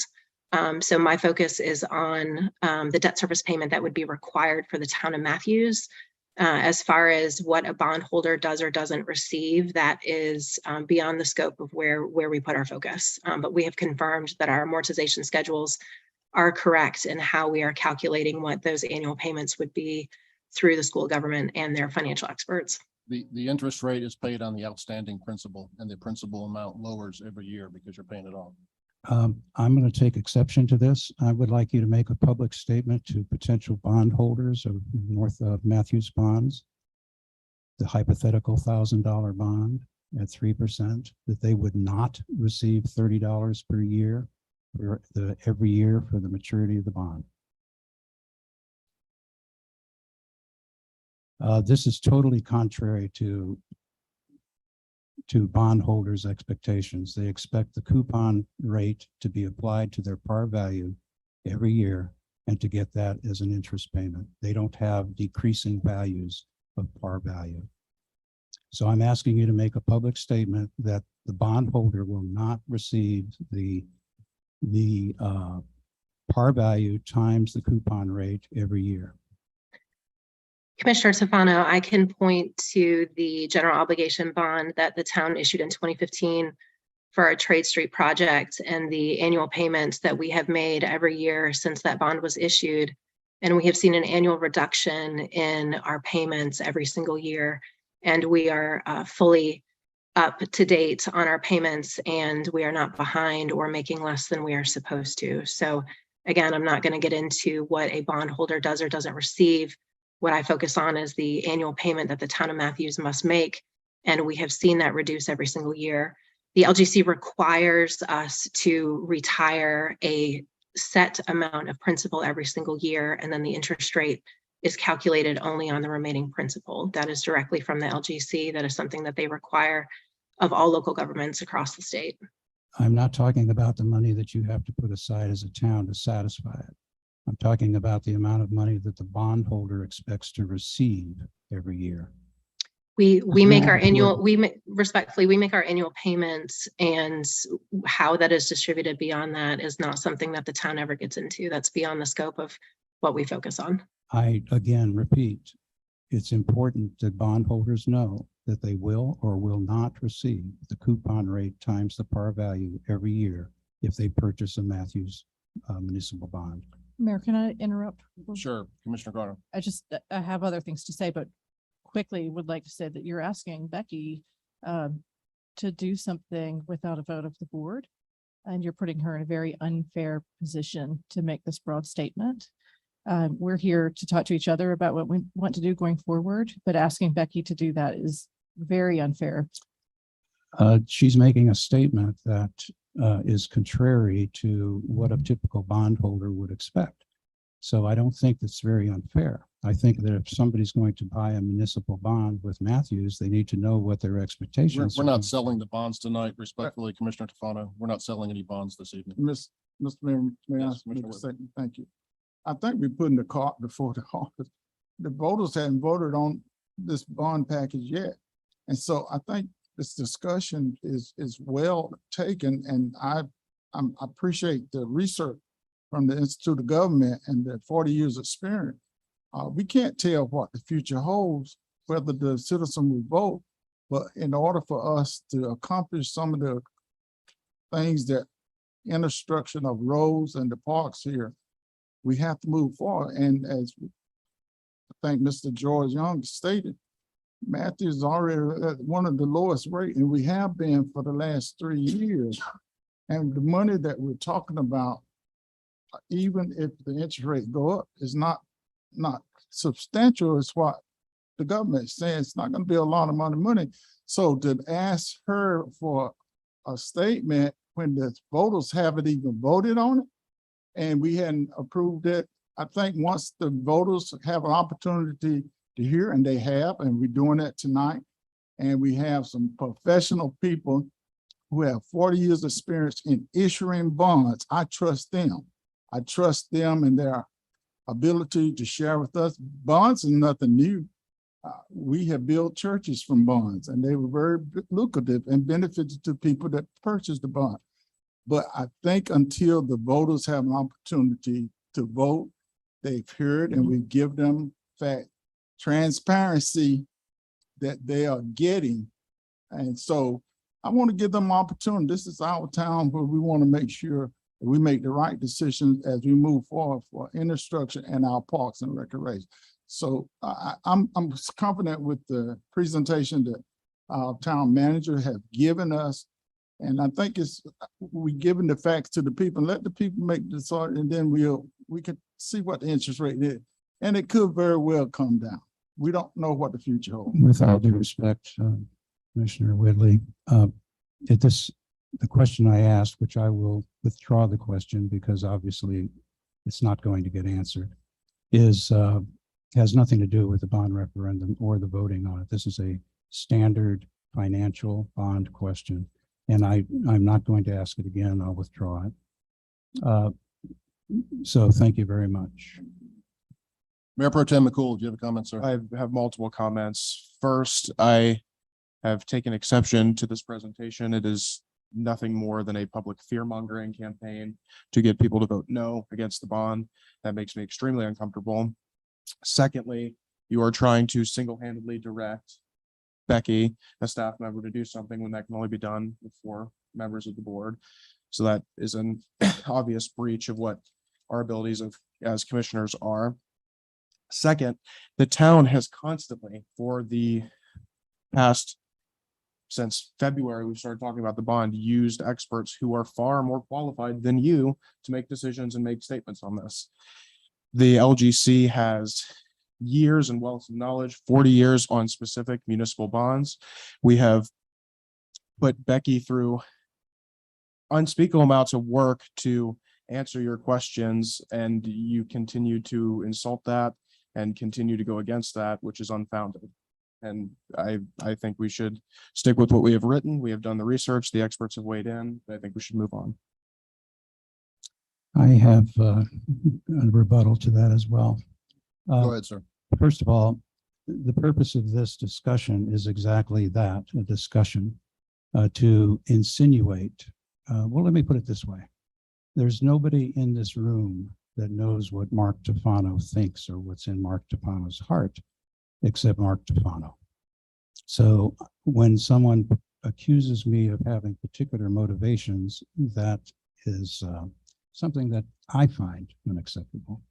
So my focus is on the debt service payment that would be required for the town of Matthews. As far as what a bondholder does or doesn't receive, that is beyond the scope of where we put our focus. But we have confirmed that our amortization schedules are correct in how we are calculating what those annual payments would be through the School of Government and their financial experts. The interest rate is paid on the outstanding principal, and the principal amount lowers every year because you're paying it off. I'm going to take exception to this. I would like you to make a public statement to potential bondholders of North Matthews bonds, the hypothetical $1,000 bond at 3%, that they would not receive $30 per year for every year for the maturity of the bond. This is totally contrary to bondholders' expectations. They expect the coupon rate to be applied to their par value every year and to get that as an interest payment. They don't have decreasing values of par value. So I'm asking you to make a public statement that the bondholder will not receive the par value times the coupon rate every year. Commissioner Tofano, I can point to the general obligation bond that the town issued in 2015 for our Trade Street project and the annual payments that we have made every year since that bond was issued. And we have seen an annual reduction in our payments every single year. And we are fully up to date on our payments, and we are not behind or making less than we are supposed to. So again, I'm not going to get into what a bondholder does or doesn't receive. What I focus on is the annual payment that the town of Matthews must make. And we have seen that reduce every single year. The LGC requires us to retire a set amount of principal every single year, and then the interest rate is calculated only on the remaining principal. That is directly from the LGC. That is something that they require of all local governments across the state. I'm not talking about the money that you have to put aside as a town to satisfy it. I'm talking about the amount of money that the bondholder expects to receive every year. We make our very annual, respectfully, we make our annual payments, and how that is distributed beyond that is not something that the town ever gets into. That's beyond the scope of what we focus on. I again repeat, it's important that bondholders know that they will or will not receive the coupon rate times the par value every year if they purchase a Matthews municipal bond. Mayor, can I interrupt? Sure, Commissioner Garner. I have other things to say, but quickly would like to say that you're asking Becky to do something without a vote of the board. And you're putting her in a very unfair position to make this broad statement. We're here to talk to each other about what we want to do going forward, but asking Becky to do that is very unfair. She's making a statement that is contrary to what a typical bondholder would expect. So I don't think that's very unfair. I think that if somebody's going to buy a municipal bond with Matthews, they need to know what their expectations We're are. not selling the bonds tonight, respectfully, Commissioner Tofano. We're not selling any bonds this evening. Mr. Mayor, may I Yes, make Commissioner a Wood. statement? Thank you. I think we're putting the cart before the horse. The voters hadn't voted on this bond package yet. And so I think this discussion is well taken, and I appreciate the research from the Institute of Government and the 40 years experience. We can't tell what the future holds, whether the citizen will vote, but in order for us to accomplish some of the things that interstructure of roads and the parks here, we have to move forward. And as I think Mr. George Young stated, Matthews is already at one of the lowest rate, and we have been for the last 3 years. And the money that we're talking about, even if the interest rate go up, is not substantial. Is what the government is saying. It's not going to be a lot of money. So to ask her for a statement when the voters haven't even voted on it, and we hadn't approved it, I think once the voters have an opportunity to hear, and they have, and we're doing that tonight, and we have some professional people who have 40 years experience in issuing bonds. I trust them. I trust them and their ability to share with us. Bonds is nothing new. We have built churches from bonds, and they were very lucrative and benefited to people that purchased the bond. But I think until the voters have an opportunity to vote, they've heard, and we give them fact transparency that they are getting. And so I want to give them opportunity. This is our town where we want to make sure that we make the right decisions as we move forward for infrastructure and our parks and recreation. So I'm confident with the presentation that our town manager have given us. And I think we giving the facts to the people, and let the people make the decision, and then we can see what the interest rate is. And it could very well come down. We don't know what the future holds. With all due respect, Commissioner Whitley, the question I asked, which I will withdraw the question because obviously it's not going to get answered, has nothing to do with the bond referendum or the voting on it. This is a standard financial bond question, and I'm not going to ask it again. I'll withdraw it. So thank you very much. Mayor Pro Tem McCool, do you have a comment, sir? I have multiple comments. First, I have taken exception to this presentation. It is nothing more than a public fear-mongering campaign to get people to vote no against the bond. That makes me extremely uncomfortable. Secondly, you are trying to single-handedly direct Becky, a staff member, to do something when that can only be done with 4 members of the board. So that is an obvious breach of what our abilities as commissioners are. Second, the town has constantly, for the past, since February, we started talking about the bond, used experts who are far more qualified than you to make decisions and make statements on this. The LGC has years and wealth of knowledge, 40 years on specific municipal bonds. We have put Becky through unspeakable amounts of work to answer your questions, and you continue to insult that and continue to go against that, which is unfounded. And I think we should stick with what we have written. We have done the research. The experts have weighed in. I think we should move on. I have a rebuttal to that as well. Go ahead, sir. First of all, the purpose of this discussion is exactly that, a discussion to insinuate. Well, let me put it this way. There's nobody in this room that knows what Mark Tufano thinks or what's in Mark Tufano's heart, except Mark Tufano. So when someone accuses me of having particular motivations, that is something that I find unacceptable.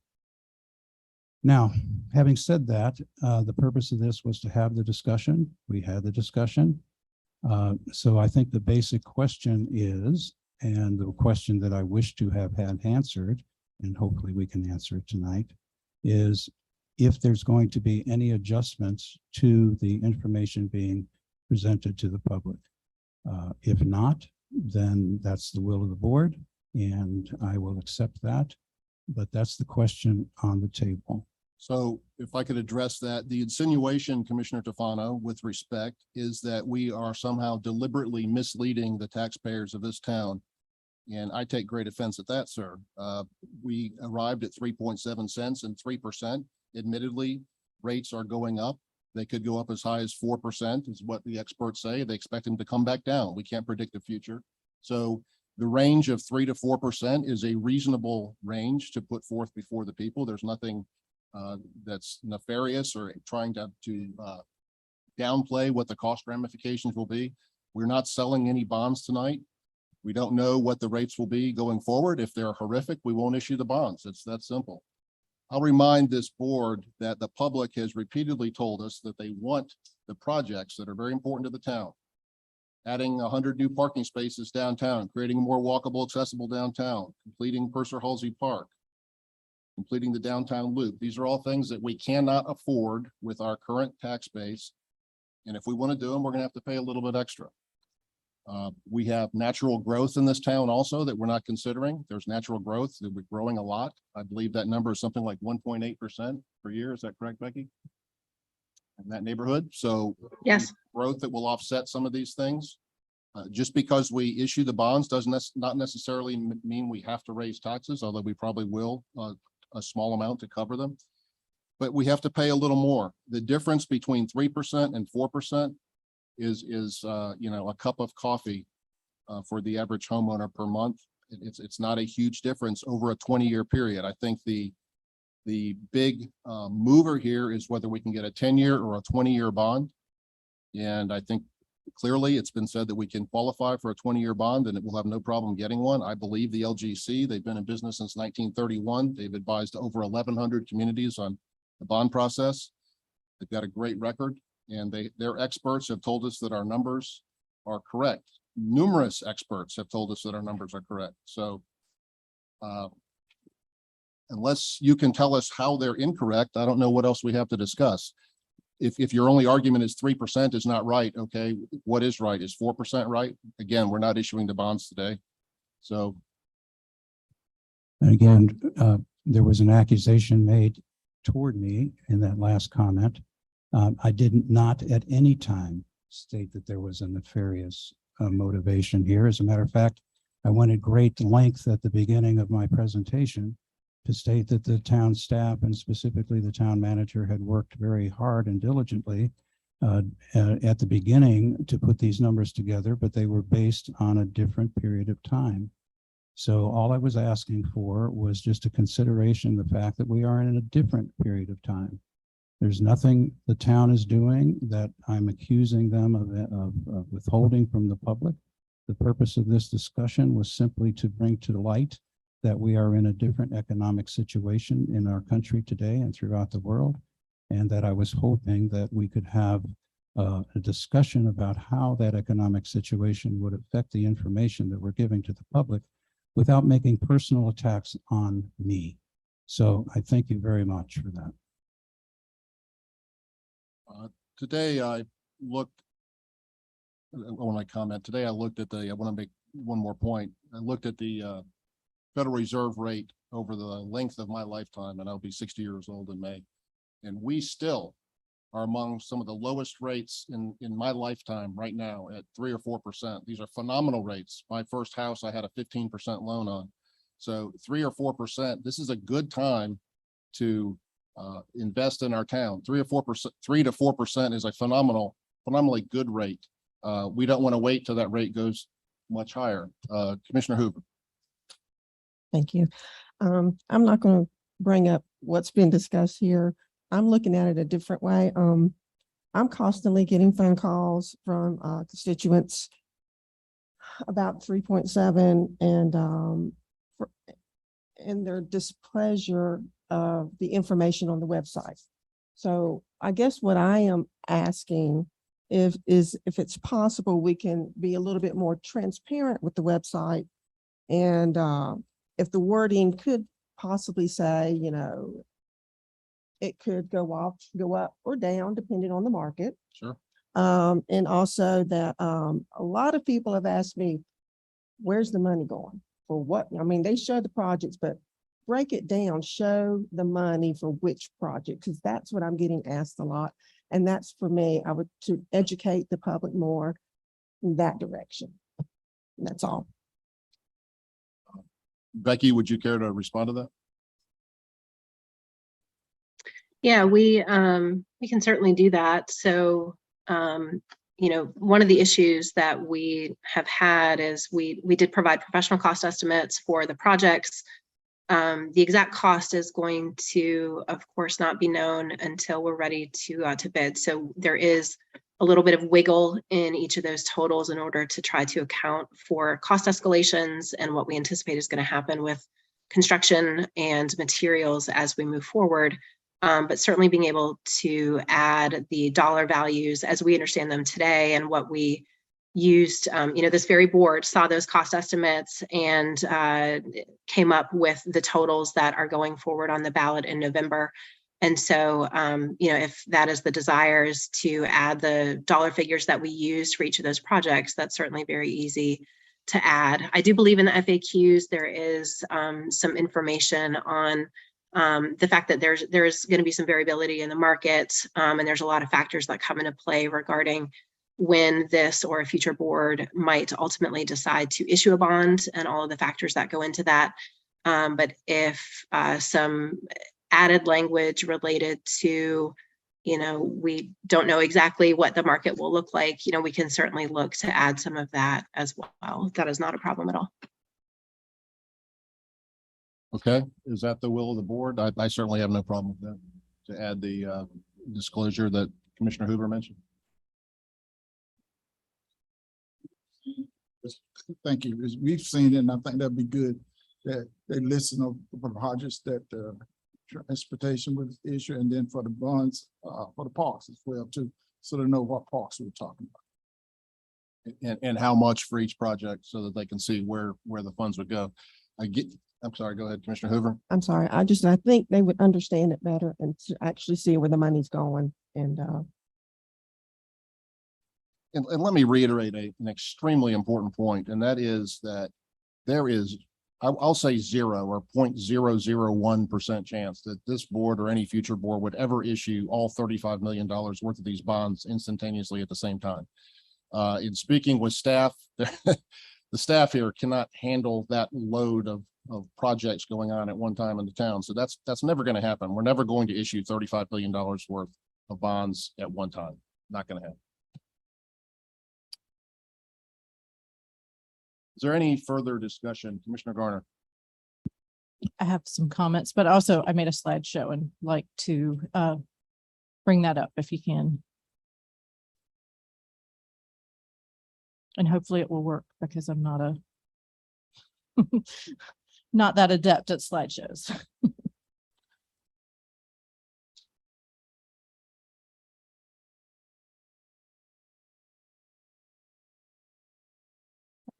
Now, having said that, the purpose of this was to have the discussion. We had the discussion. So I think the basic question is, and the question that I wish to have had answered, and hopefully we can answer it tonight, is if there's going to be any adjustments to the information being presented to the public. If not, then that's the will of the board, and I will accept that. But that's the question on the table. So if I could address that, the insinuation, Commissioner Tufano, with respect, is that we are somehow deliberately misleading the taxpayers of this town. And I take great offense at that, sir. We arrived at 3.7 cents and 3%. Admittedly, rates are going up. They could go up as high as 4%, is what the experts say. They expect them to come back down. We can't predict the future. So the range of 3 to 4% is a reasonable range to put forth before the people. There's nothing that's nefarious or trying to downplay what the cost ramifications will be. We're not selling any bonds tonight. We don't know what the rates will be going forward. If they're horrific, we won't issue the bonds. It's that simple. I'll remind this board that the public has repeatedly told us that they want the projects that are very important to the town. Adding 100 new parking spaces downtown, creating a more walkable, accessible downtown, completing Purser Halsey Park, completing the downtown loop. These are all things that we cannot afford with our current tax base. And if we want to do them, we're going to have to pay a little bit extra. We have natural growth in this town also that we're not considering. There's natural growth that we're growing a lot. I believe that number is something like 1.8% per year. Is that correct, Becky? In that neighborhood. So Yes. growth that will offset some of these things. Just because we issue the bonds doesn't not necessarily mean we have to raise taxes, although we probably will a small amount to cover them. But we have to pay a little more. The difference between 3% and 4% is you know, a cup of coffee for the average homeowner per month. It's not a huge difference over a 20-year period. I think the big mover here is whether we can get a 10-year or a 20-year bond. And I think clearly it's been said that we can qualify for a 20-year bond and it will have no problem getting one. I believe the LGC, they've been in business since 1931. They've advised over 1,100 communities on the bond process. They've got a great record. And their experts have told us that our numbers are correct. Numerous experts have told us that our numbers are correct. So unless you can tell us how they're incorrect, I don't know what else we have to discuss. If your only argument is 3% is not right, okay, what is right? Is 4% right? Again, we're not issuing the bonds today. So. And again, there was an accusation made toward me in that last comment. I did not at any time state that there was a nefarious motivation here. As a matter of fact, I went at great length at the beginning of my presentation to state that the town staff and specifically the town manager had worked very hard and diligently at the beginning to put these numbers together, but they were based on a different period of time. So all I was asking for was just a consideration, the fact that we are in a different period of time. There's nothing the town is doing that I'm accusing them of withholding from the public. The purpose of this discussion was simply to bring to light that we are in a different economic situation in our country today and throughout the world, and that I was hoping that we could have a discussion about how that economic situation would affect the information that we're giving to the public without making personal attacks on me. So I thank you very much for that. Today I looked, when I comment, today I looked at the, I want to make one more point. I looked at the Federal Reserve rate over the length of my lifetime, and I'll be 60 years old in May. And we still are among some of the lowest rates in my lifetime right now at 3 or 4%. These are phenomenal rates. My first house, I had a 15% loan on. So 3 or 4%, this is a good time to invest in our town. 3 or 4%, 3 to 4% is a phenomenally good rate. We don't want to wait till that rate goes much higher. Commissioner Hoover. Thank you. I'm not going to bring up what's been discussed here. I'm looking at it a different way. I'm constantly getting phone calls from constituents about 3.7 and their displeasure of the information on the website. So I guess what I am asking is if it's possible, we can be a little bit more transparent with the website. And if the wording could possibly say, you know, it could go up or down depending on the market. Sure. And also that a lot of people have asked me, where's the money going? For what? I mean, they show the projects, but break it down, show the money for which project, because that's what I'm getting asked a lot. And that's for me, I would to educate the public more in that direction. And that's all. Becky, would you care to respond to that? Yeah, we can certainly do that. So, you know, one of the issues that we have had is we did provide professional cost estimates for the projects. The exact cost is going to, of course, not be known until we're ready to bid. So there is a little bit of wiggle in each of those totals in order to try to account for cost escalations and what we anticipate is going to happen with construction and materials as we move forward. But certainly being able to add the dollar values as we understand them today and what we used, you know, this very board saw those cost estimates and came up with the totals that are going forward on the ballot in November. And so, you know, if that is the desire is to add the dollar figures that we used for each of those projects, that's certainly very easy to add. I do believe in the FAQs, there is some information on the fact that there's going to be some variability in the market, and there's a lot of factors that come into play regarding when this or a future board might ultimately decide to issue a bond and all of the factors that go into that. But if some added language related to, you know, we don't know exactly what the market will look like, you know, we can certainly look to add some of that as well. That is not a problem at all. Okay, is that the will of the board? I certainly have no problem with that, to add the disclosure that Commissioner Hoover mentioned. Thank you. As we've seen it, and I think that'd be good that they listen of the projects that transportation was issued, and then for the bonds, for the parks as well too, so they know what parks we're talking about. And how much for each project so that they can see where the funds would go. I'm sorry, go ahead, Commissioner Hoover. I'm sorry. I think they would understand it better and to actually see where the money's going. And let me reiterate an extremely important point, and that is that there is, I'll say 0 or 0.001% chance that this board or any future board would ever issue all $35 million worth of these bonds instantaneously at the same time. In speaking with staff, the staff here cannot handle that load of projects going on at one time in the town. So that's never going to happen. We're never going to issue $35 billion worth of bonds at one time. not going to happen. Is there any further discussion? Commissioner Garner? I have some comments, but also I made a slideshow and like to bring that up if you can. And hopefully it will work because I'm not not that adept at slideshows.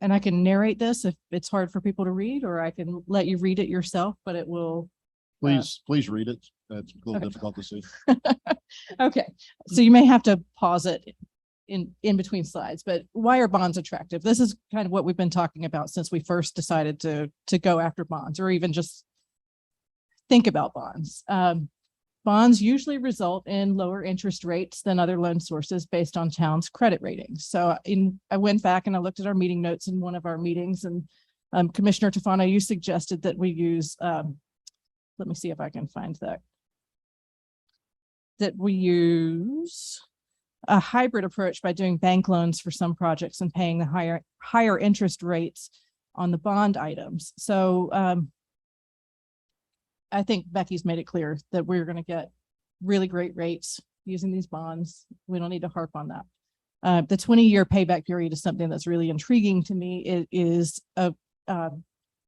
And I can narrate this if it's hard for people to read, or I can let you read it yourself, but it will. Please read it. That's a little Okay. difficult to see. Okay, so you may have to pause it in between slides, but why are bonds attractive? This is kind of what we've been talking about since we first decided to go after bonds, or even just think about bonds. Bonds usually result in lower interest rates than other loan sources based on town's credit ratings. So I went back and I looked at our meeting notes in one of our meetings, and Commissioner Tofano, you suggested that we use, let me see if I can find that we use a hybrid approach by doing bank loans for some projects and paying the higher interest rates on the bond items. So I think Becky's made it clear that we're going to get really great rates using these bonds. We don't need to harp on that. The 20-year payback period is something that's really intriguing to me. It is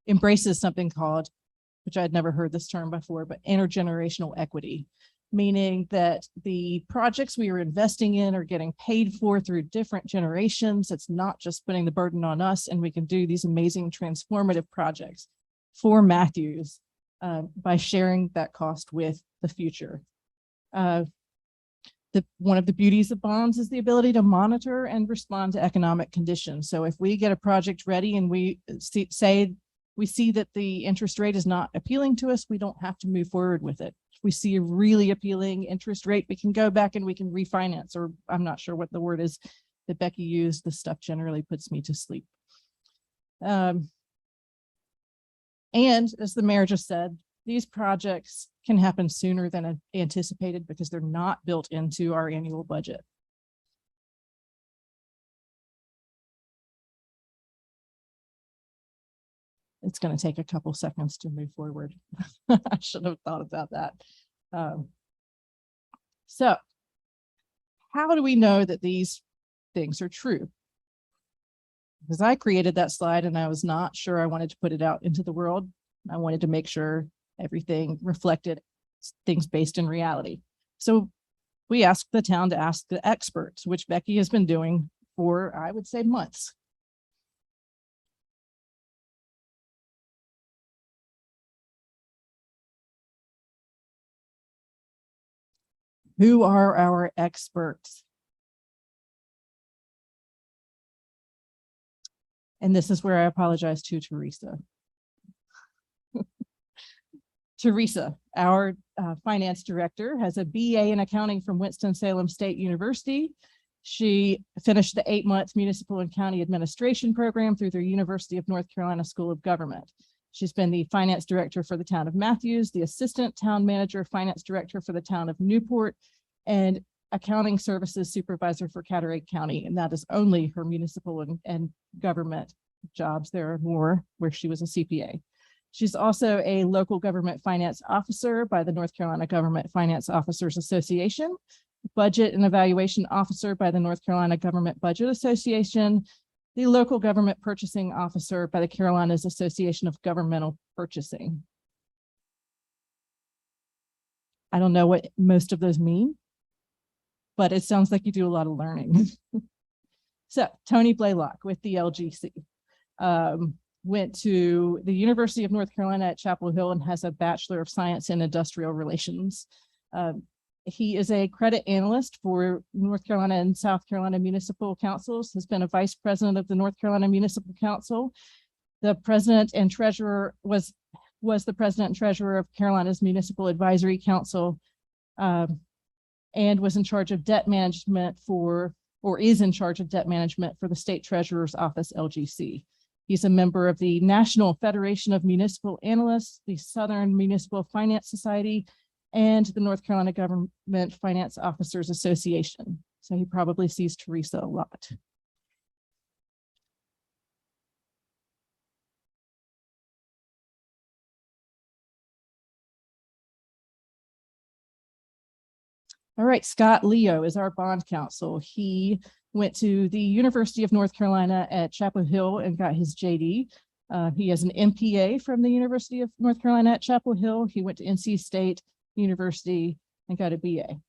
embraces something called, which I had never heard this term before, but intergenerational equity, meaning that the projects we are investing in are getting paid for through different generations. It's not just putting the burden on us, and we can do these amazing transformative projects for Matthews by sharing that cost with the future. One of the beauties of bonds is the ability to monitor and respond to economic conditions. So if we get a project ready and we see that the interest rate is not appealing to us, we don't have to move forward with it. If we see a really appealing interest rate, we can go back and we can refinance, or I'm not sure what the word is that Becky used. The stuff generally puts me to sleep. And as the mayor just said, these projects can happen sooner than anticipated because they're not built into our annual budget. It's going to take a couple seconds to move forward. I should have thought about that. So how do we know that these things are true? Because I created that slide and I was not sure I wanted to put it out into the world. I wanted to make sure everything reflected things based in reality. So we asked the town to ask the experts, which Becky has been doing for, I would say, months. Who are our experts? And this is where I apologize to Teresa. Teresa, our finance director, has a BA in accounting from Winston-Salem State University. She finished the 8-month municipal and county administration program through the University of North Carolina School of Government. She's been the finance director for the town of Matthews, the assistant town manager, finance director for the town of Newport, and accounting services supervisor for Cataract County. And that is only her municipal and government jobs. There are more where she was a CPA. She's also a local government finance officer by the North Carolina Government Finance Officers Association, budget and evaluation officer by the North Carolina Government Budget Association, the local government purchasing officer by the Carolinas Association of Governmental Purchasing. I don't know what most of those mean, but it sounds like you do a lot of learning. So Tony Blaylock with the LGC. Went to the University of North Carolina at Chapel Hill and has a Bachelor of Science in Industrial Relations. He is a credit analyst for North Carolina and South Carolina Municipal Councils, has been a vice president of the North Carolina Municipal Council. The president and treasurer was the president and treasurer of Carolina's Municipal Advisory Council, and was in charge of debt management is in charge of debt management for the State Treasurer's Office, LGC. He's a member of the National Federation of Municipal Analysts, the Southern Municipal Finance Society, and the North Carolina Government Finance Officers Association. So he probably sees Teresa a lot. All right, Scott Leo is our bond counsel. He went to the University of North Carolina at Chapel Hill and got his JD. He has an MPA from the University of North Carolina at Chapel Hill. He went to NC State University and got a BA.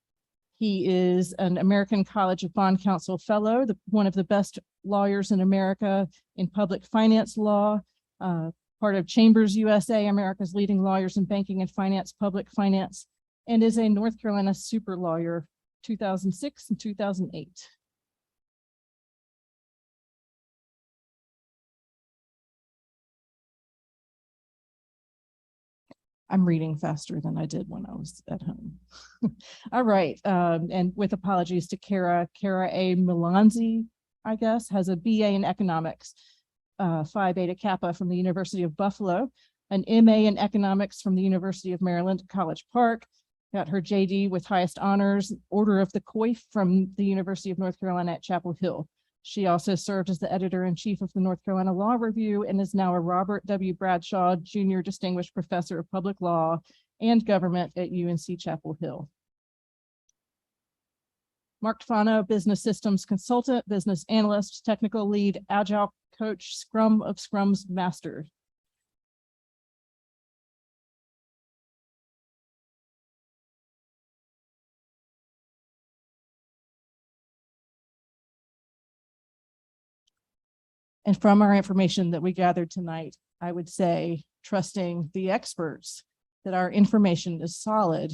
He is an American College of Bond Counsel Fellow, one of the best lawyers in America in public finance law, part of Chambers USA, America's leading lawyers in banking and finance, public finance, and is a North Carolina super lawyer, 2006 and 2008. I'm reading faster than I did when I was at home. All right, and with apologies to Kara A. Milanzi, I guess, has a BA in economics, Phi Beta Kappa from the University of Buffalo, an MA in economics from the University of Maryland, College Park, got her JD with highest honors, Order of the Coif from the University of North Carolina at Chapel Hill. She also served as the editor-in-chief of the North Carolina Law Review and is now a Robert W. Bradshaw Jr. Distinguished Professor of Public Law and Government at UNC Chapel Hill. Mark Fano, business systems consultant, business analyst, technical lead, agile coach, Scrum of Scrum's master. And from our information that we gathered tonight, I would say, trusting the experts, that our information is solid,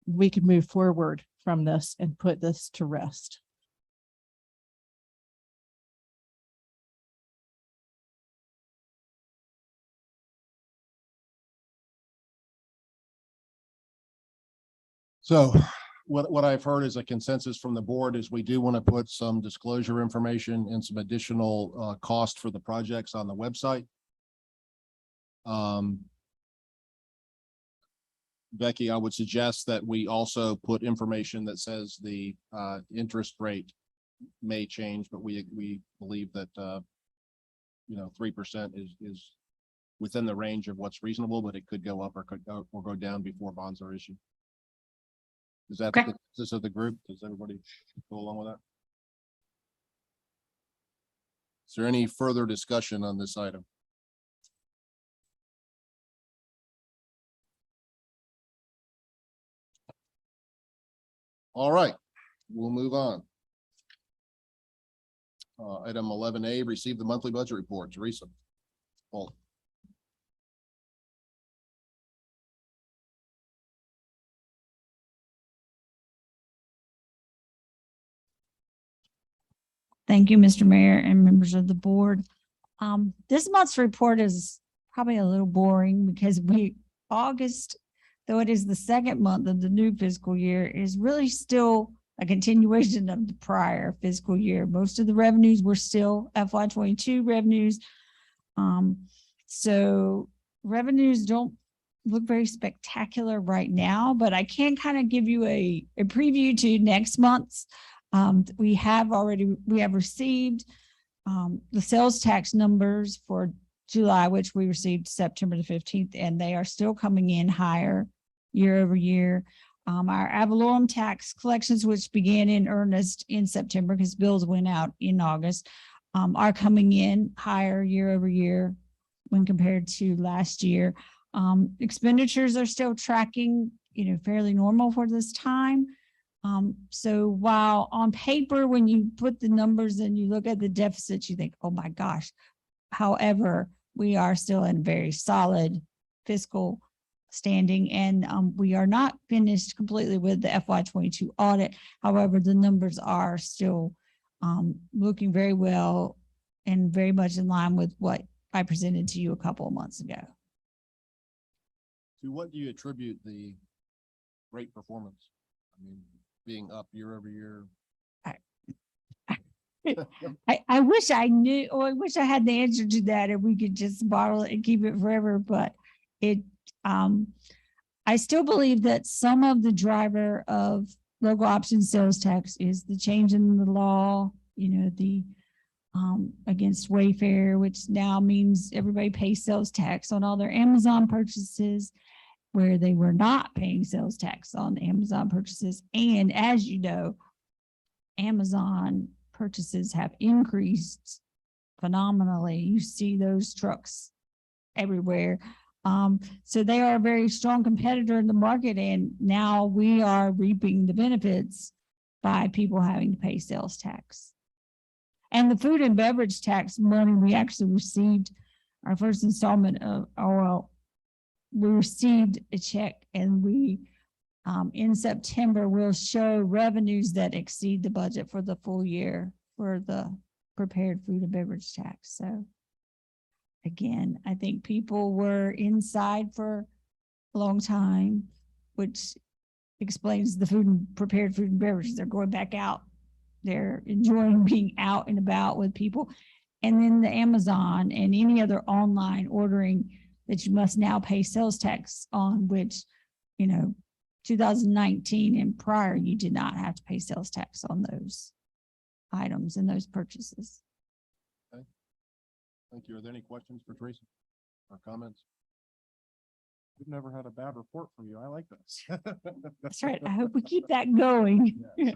we could move forward from this and put this to rest. So what I've heard is a consensus from the board is we do want to put some disclosure information and some additional cost for the projects on the website. Becky, I would suggest that we also put information that says the interest rate may change, but we believe that 3% is within the range of what's reasonable, but it could go up or go down before bonds are issued. Is that the consensus of the group? Does everybody go along with that? Is there any further discussion on this item? All right, we'll move on. Item 11A, receive the monthly budget report. Teresa. Paul. Thank you, Mr. Mayor and members of the board. This month's report is probably a little boring because August, though it is the second month of the new fiscal year, is really still a continuation of the prior fiscal year. Most of the revenues were still FY22 revenues. So revenues don't look very spectacular right now, but I can kind of give you a preview to next month's. We have received the sales tax numbers for July, which we received September the 15th, and they are still coming in higher year over year. Our ad valorem tax collections, which began in earnest in September because bills went out in August, are coming in higher year over year when compared to last year. Expenditures are still tracking, fairly normal for this time. So while on paper, when you put the numbers and you look at the deficits, you think, oh my gosh. However, we are still in very solid fiscal standing, and we are not finished completely with the FY22 audit. However, the numbers are still looking very well and very much in line with what I presented to you a couple of months ago. To what do you attribute the great performance? I mean, being up year over year. I wish I knew, or I wish I had the answer to that, and we could just bottle it and keep it forever. But I still believe that some of the driver of local option sales tax is the change in the law, the against Wayfair, which now means everybody pays sales tax on all their Amazon purchases, where they were not paying sales tax on Amazon purchases. And as you know, Amazon purchases have increased phenomenally. You see those trucks everywhere. So they are a very strong competitor in the market, and now we are reaping the benefits by people having to pay sales tax. And the food and beverage tax money, we actually received our first installment of, we received a check, and we, in September, will show revenues that exceed the budget for the full year for the prepared food and beverage tax. So again, I think people were inside for a long time, which explains the prepared food and beverages. They're going back out. They're enjoying being out and about with people. And then the Amazon and any other online ordering that you must now pay sales tax on, which, 2019 and prior, you did not have to pay sales tax on those items and those purchases. Okay. Thank you. Are there any questions for Teresa or comments? We've never had a bad report from you. I like this. That's right. I hope we keep that going. Yes.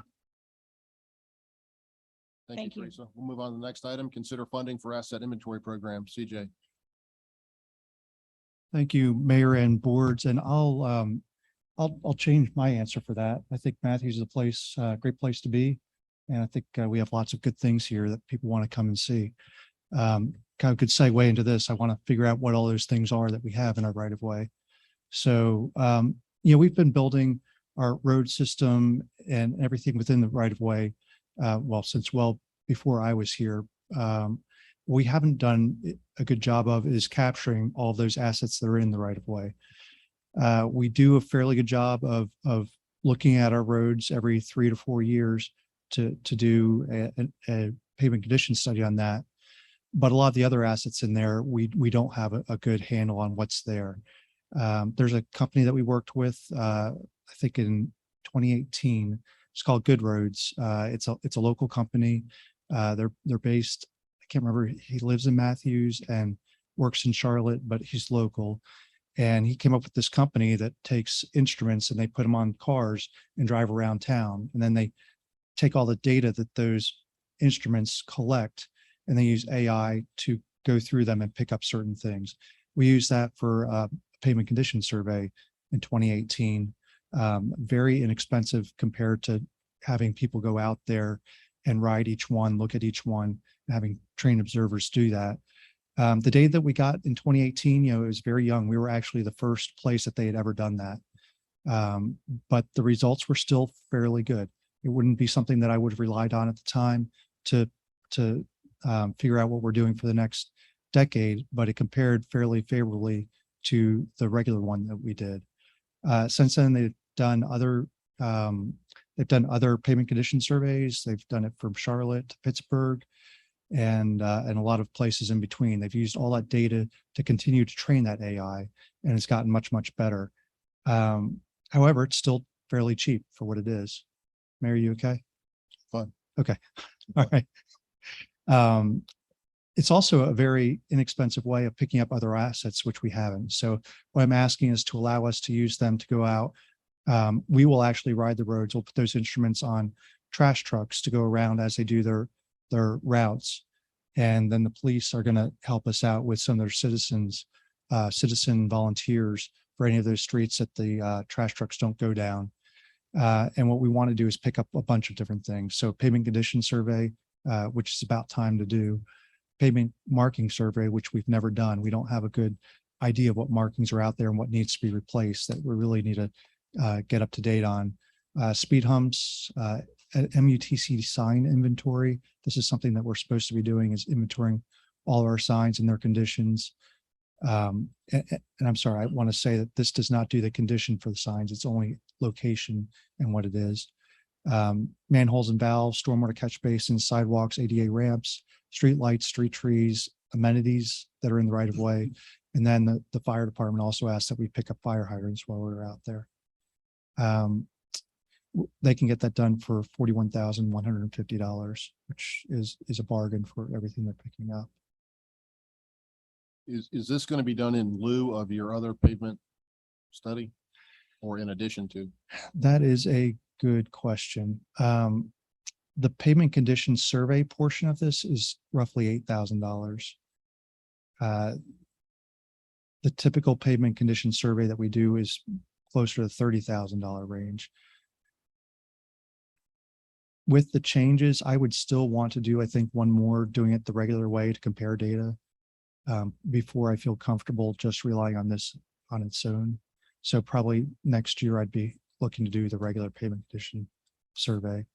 Thank you. Teresa. We'll move on to the next item. Consider funding for asset inventory program. CJ. Thank you, Mayor and boards, and I'll change my answer for that. I think Matthews is a place, great place to be. And I think we have lots of good things here that people want to come and see. Kind of good segue into this. I want to figure out what all those things are that we have in our right of way. So, we've been building our road system and everything within the right of way. Since before I was here. We haven't done a good job of is capturing all of those assets that are in the right of way. We do a fairly good job of looking at our roads every 3 to 4 years to do a pavement condition study on that. But a lot of the other assets in there, we don't have a good handle on what's there. There's a company that we worked with, I think in 2018. It's called Good Roads. It's a local company. They're based, I can't remember, he lives in Matthews and works in Charlotte, but he's local. And he came up with this company that takes instruments and they put them on cars and drive around town. And then they take all the data that those instruments collect and they use AI to go through them and pick up certain things. We use that for a pavement condition survey in 2018. Very inexpensive compared to having people go out there and ride each one, look at each one, and having trained observers do that. The data that we got in 2018, it was very young. We were actually the first place that they had ever done that. But the results were still fairly good. It wouldn't be something that I would have relied on at the time to figure out what we're doing for the next decade, but it compared fairly favorably to the regular one that we did. Since then, they've done other pavement condition surveys. They've done it from Charlotte to Pittsburgh and a lot of places in between. They've used all that data to continue to train that AI, and it's gotten much, much better. However, it's still fairly cheap for what it is. Mary, you okay? Fine. Okay. All right. It's also a very inexpensive way of picking up other assets, which we haven't. So what I'm asking is to allow us to use them to go out. We will actually ride the roads. We'll put those instruments on trash trucks to go around as they do their routes. And then the police are going to help us out with some of their citizen volunteers for any of those streets that the trash trucks don't go down. And what we want to do is pick up a bunch of different things. So pavement condition survey, which is about time to do. Pavement marking survey, which we've never done. We don't have a good idea of what markings are out there and what needs to be replaced that we really need to get up to date on. Speed humps, MUTC sign inventory. This is something that we're supposed to be doing, is inventorying all of our signs and their conditions. And I'm sorry, I want to say that this does not do the condition for the signs. It's only location and what it is. Manholes and valves, stormwater catch basins, sidewalks, ADA ramps, street lights, street trees, amenities that are in the right of way. And then the fire department also asked that we pick up fire hydrants while we were out there. they can get that done for $41,150, which is a bargain for everything they're picking up. Is this going to be done in lieu of your other pavement study or in addition to? That is a good question. The pavement condition survey portion of this is roughly $8,000. The typical pavement condition survey that we do is closer to $30,000 range. With the changes, I would still want to do, I think, one more, doing it the regular way to compare data before I feel comfortable just relying on this on its own. So probably next year I'd be looking to do the regular pavement condition survey.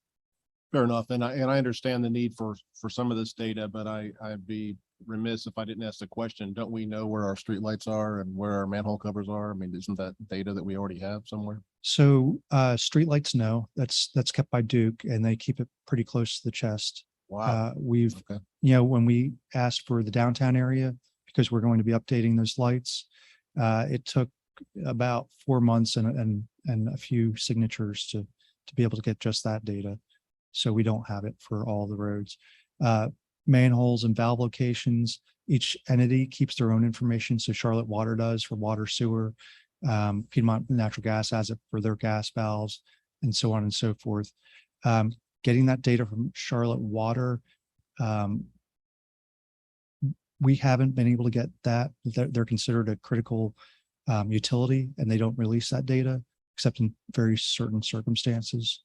Fair enough. And I understand the need for some of this data, but I'd be remiss if I didn't ask the question. Don't we know where our streetlights are and where our manhole covers are? I mean, isn't that data that we already have somewhere? So streetlights, no, that's kept by Duke, and they keep it pretty close to the chest. Wow. We've, Okay. when we asked for the downtown area, because we're going to be updating those lights, it took about 4 months and a few signatures to be able to get just that data. So we don't have it for all the roads. Manholes and valve locations, each entity keeps their own information. So Charlotte Water does for water, sewer, Piedmont Natural Gas has it for their gas valves, and so on and so forth. Getting that data from Charlotte Water, we haven't been able to get that. They're considered a critical utility, and they don't release that data except in very certain circumstances.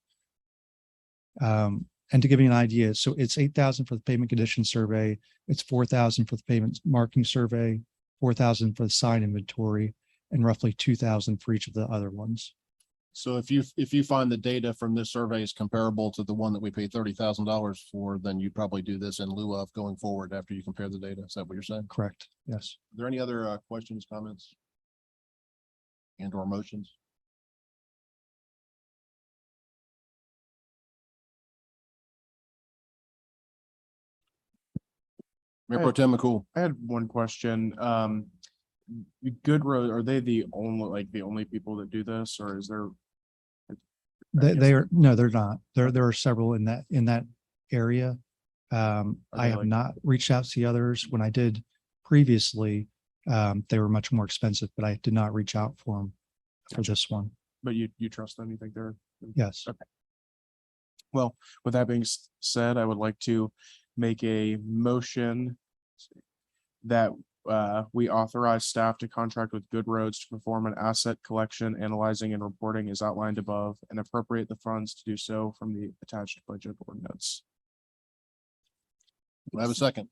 And to give you an idea, so it's 8,000 for the pavement condition survey, it's 4,000 for the pavement marking survey, 4,000 for the sign inventory, and roughly 2,000 for each of the other ones. So if you find the data from this survey is comparable to the one that we paid $30,000 for, then you'd probably do this in lieu of going forward after you compare the data. Is that what you're saying? Correct. Yes. Are there any other questions, comments, and or motions? Mayor Pro Tem McCool. I had one question. Good Road, are they the only people that do this, or is there? They are, no, they're not. There are several in that area. I have not reached out to the others. When I did previously, they were much more expensive, but I did not reach out for them for this one. But you trust them? You think they're? Yes. Okay. Well, with that being said, I would like to make a motion that we authorize staff to contract with Good Roads to perform an asset collection, analyzing, and reporting as outlined above, and appropriate the funds to do so from the attached budget ordinance. Do I have a second?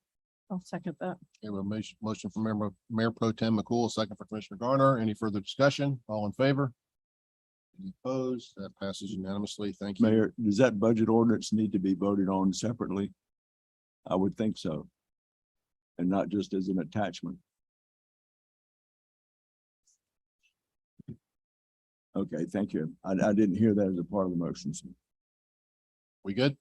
I'll second that. We have a motion from Mayor Pro Tem McCool, a second for Commissioner Garner. Any further discussion? All in favor? Any opposed? That passes unanimously. Thank you. Mayor, does that budget ordinance need to be voted on separately? I would think so. And not just as an attachment. Okay, thank you. I didn't hear that as a part of the motion. So. We good?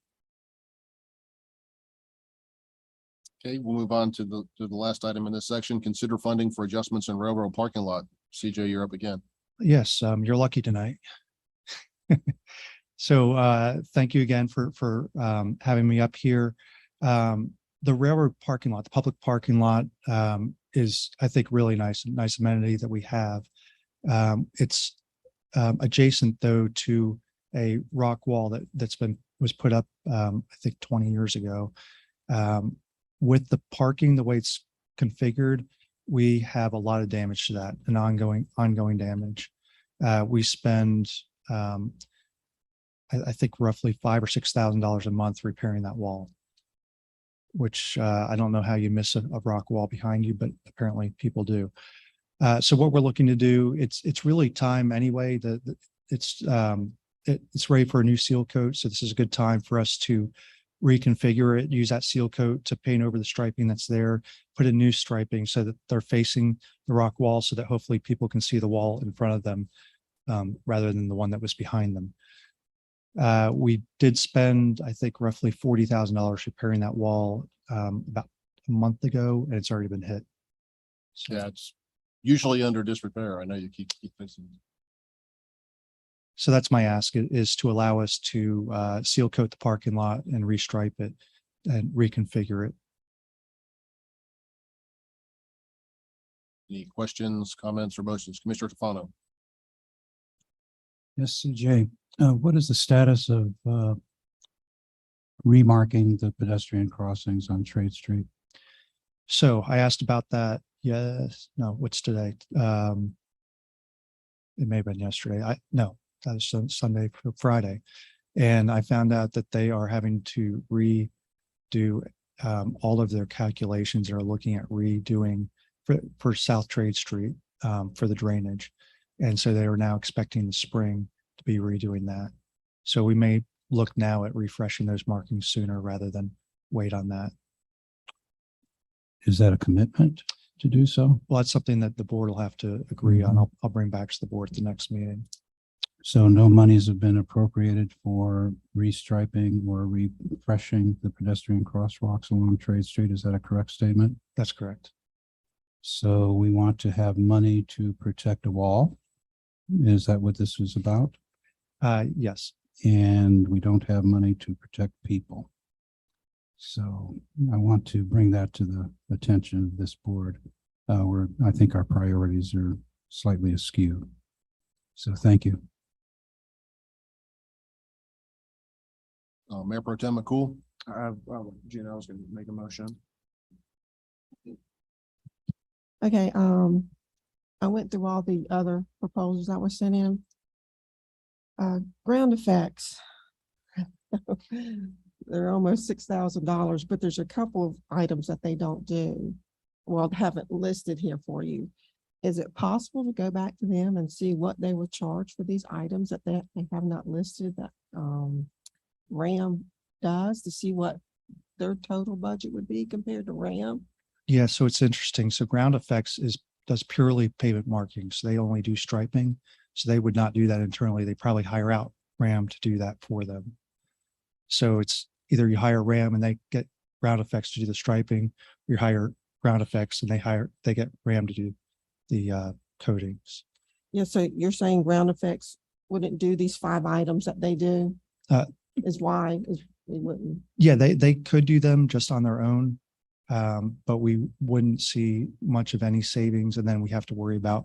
Okay, we'll move on to the last item in this section. Consider funding for adjustments in railroad parking lot. CJ, you're up again. Yes, you're lucky tonight. So thank you again for having me up here. The railroad parking lot, the public parking lot, is, I think, really nice amenity that we have. It's adjacent though to a rock wall that was put up, I think 20 years ago. With the parking, the way it's configured, we have a lot of damage to that, and ongoing damage. We spend, I think, roughly $5,000 or $6,000 a month repairing that wall, which I don't know how you miss a rock wall behind you, but apparently people do. So what we're looking to do, it's really time anyway. It's ready for a new seal coat, so this is a good time for us to reconfigure it, use that seal coat to paint over the striping that's there, put in new striping so that they're facing the rock wall, so that hopefully people can see the wall in front of them rather than the one that was behind them. We did spend, I think, roughly $40,000 repairing that wall about a month ago, and it's already been hit. So, Yeah, it's usually under disrepair. I know you keep fixing it. So that's my ask is to allow us to seal coat the parking lot and restripe it and reconfigure it. Any questions, comments, or motions? Commissioner Tufano. Yes, CJ, what is the status of remarking the pedestrian crossings on Trade Street? So I asked about that. Yes, no, what's today? It may have been yesterday. No, that was Sunday, Friday. And I found out that they are having to redo all of their calculations. They're looking at redoing for South Trade Street for the drainage. And so they are now expecting the spring to be redoing that. So we may look now at refreshing those markings sooner rather than wait on that. Is that a commitment to do so? Well, that's something that the board will have to agree on. I'll bring back to the board at the next meeting. So no monies have been appropriated for restriping or refreshing the pedestrian crosswalks along Trade Street. Is that a correct statement? That's correct. So we want to have money to protect a wall. Is that what this was about? Yes. And we don't have money to protect people. So I want to bring that to the attention of this board, where I think our priorities are slightly askew. So thank you. Mayor Pro Tem McCool. Gina, I was going to make a motion. Okay, I went through all the other proposals that were sent in. Ground effects. They're almost $6,000, but there's a couple of items that they don't do. Well, haven't listed here for you. Is it possible to go back to them and see what they were charged for these items that they have not listed that RAM does, to see what their total budget would be compared to RAM? Yeah, so it's interesting. So Ground Effects does purely pavement markings. They only do striping. So they would not do that internally. They probably hire out RAM to do that for them. So it's either you hire RAM and they get Ground Effects to do the striping, or you hire Ground Effects and they get RAM to do the coatings. Yeah, so you're saying Ground Effects wouldn't do these 5 items that they do? They wouldn't? Yeah, they could do them just on their own. But we wouldn't see much of any savings, and then we have to worry about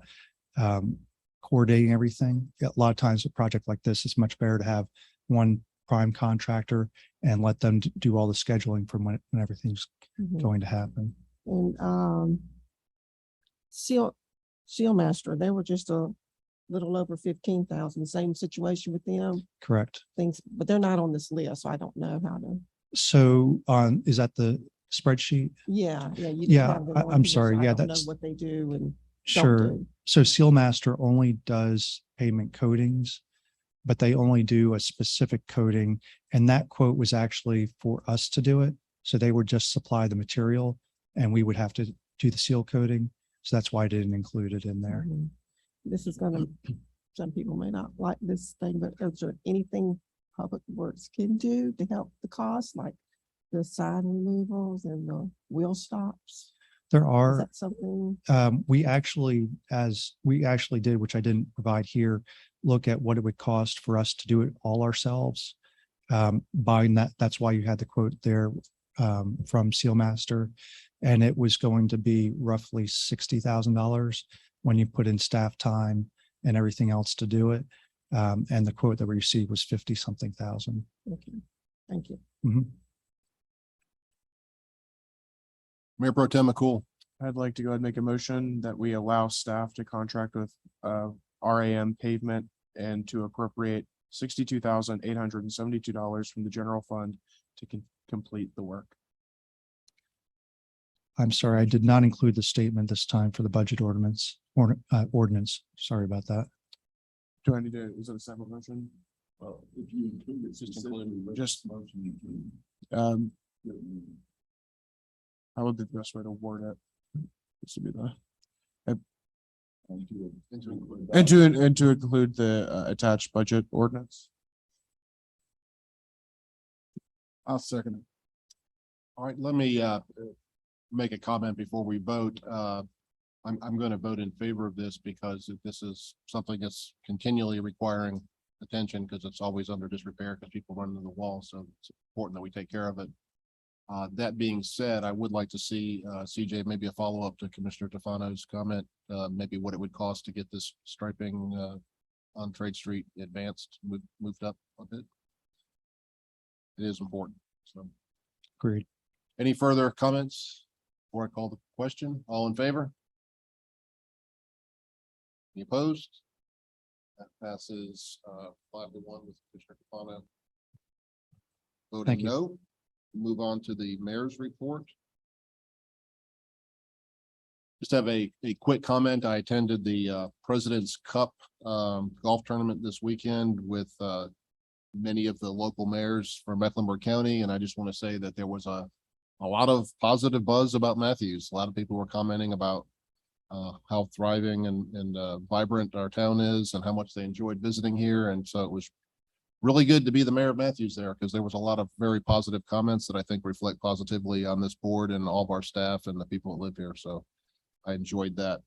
coordinating everything. A lot of times a project like this, it's much better to have one prime contractor and let them do all the scheduling from when everything's going to happen. And Seal Master, they were just a little over 15,000, same situation with them. Correct. Things, but they're not on this list, so I don't know how to. So is that the spreadsheet? Yeah. Yeah, I'm sorry. Yeah, I don't know that's what they do and sure. don't do. So Seal Master only does pavement coatings, but they only do a specific coating. And that quote was actually for us to do it. So they would just supply the material and we would have to do the seal coating. So that's why I didn't include it in there. This is gonna, some people may not like this thing, but is there anything Public Works can do to help the cost, like the sign removals and the wheel stops? There Is are, that something? we actually did, which I didn't provide here, look at what it would cost for us to do it all ourselves. Buying that's why you had the quote there from Seal Master. And it was going to be roughly $60,000 when you put in staff time and everything else to do it. And the quote that we received was 50-something thousand. Okay, thank you. Mayor Pro Tem McCool. I'd like to go ahead and make a motion that we allow staff to contract with RAM Pavement and to appropriate $62,872 from the general fund to complete the work. I'm sorry, I did not include the statement this time for the budget ordinance. Sorry about that. Do I need to, is it a separate motion? If you include it, Just- How would the best way to word it? This would be the. And to include the attached budget ordinance. I'll second it. All right, let me make a comment before we vote. I'm going to vote in favor of this because this is something that's continually requiring attention because it's always under disrepair because people run into the wall. So it's important that we take care of it. That being said, I would like to see, CJ, maybe a follow-up to Commissioner Tefano's comment, maybe what it would cost to get this striping, on Trade Street advanced, moved up a bit. It is important. So, Agreed. any further comments before I call the question? All in favor? Any opposed? That passes 5-1 with Commissioner Tefano voting Thank you. no. Move on to the mayor's report. Just have a quick comment. I attended the President's Cup golf tournament this weekend with many of the local mayors from Mecklenburg County, and I just want to say that there was a lot of positive buzz about Matthews. A lot of people were commenting about how thriving and vibrant our town is and how much they enjoyed visiting here. And so it was really good to be the mayor of Matthews there because there was a lot of very positive comments that I think reflect positively on this board and all of our staff and the people that live here. So I enjoyed that.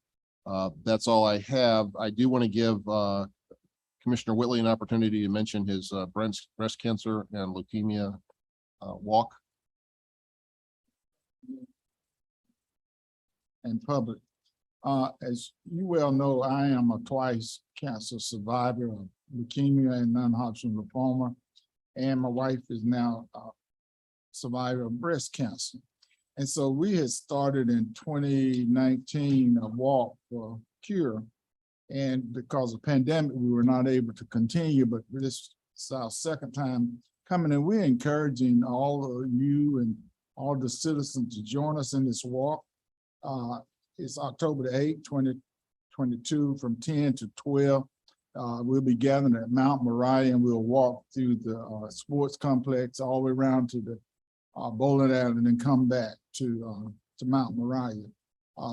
That's all I have. I do want to give Commissioner Whitley an opportunity to mention his breast cancer and leukemia walk. And public. As you well know, I am a twice cancer survivor of leukemia and non-Hodgkin lymphoma, and my wife is now a survivor of breast cancer. And so we had started in 2019 a walk for cure. And because of pandemic, we were not able to continue, but this is our second time coming, and we're encouraging all of you and all the citizens to join us in this walk. It's October the 8th, 2022 from 10 to 12. We'll be gathering at Mount Moriah and we'll walk through the sports complex all the way around to the bowling alley and then come back to Mount Moriah.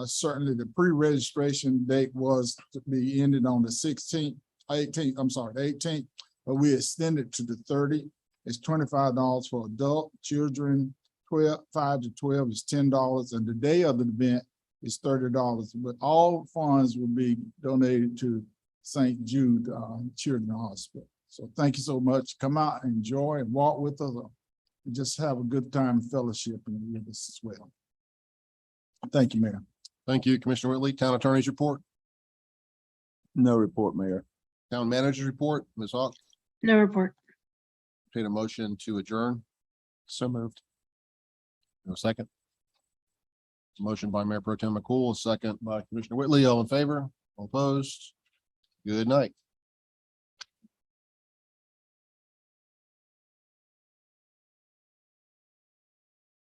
Certainly the pre-registration date was to be ended on the 18th, but we extended to the 30th. It's $25 for adult, children, 5 to 12 is $10, and the day of the event is $30, but all funds will be donated to St. Jude Children's Hospital. So thank you so much. Come out and enjoy and walk with us. And just have a good time fellowship with us as well. Thank you, Mayor. Thank you, Commissioner Whitley. Town Attorney's report. No report, Mayor. Town Manager's report. Ms. Hawk. No report. Entertain a motion to adjourn. So moved. No second. Motion by Mayor Pro Tem McCool, a second by Commissioner Whitley. All in favor? All opposed? Good night.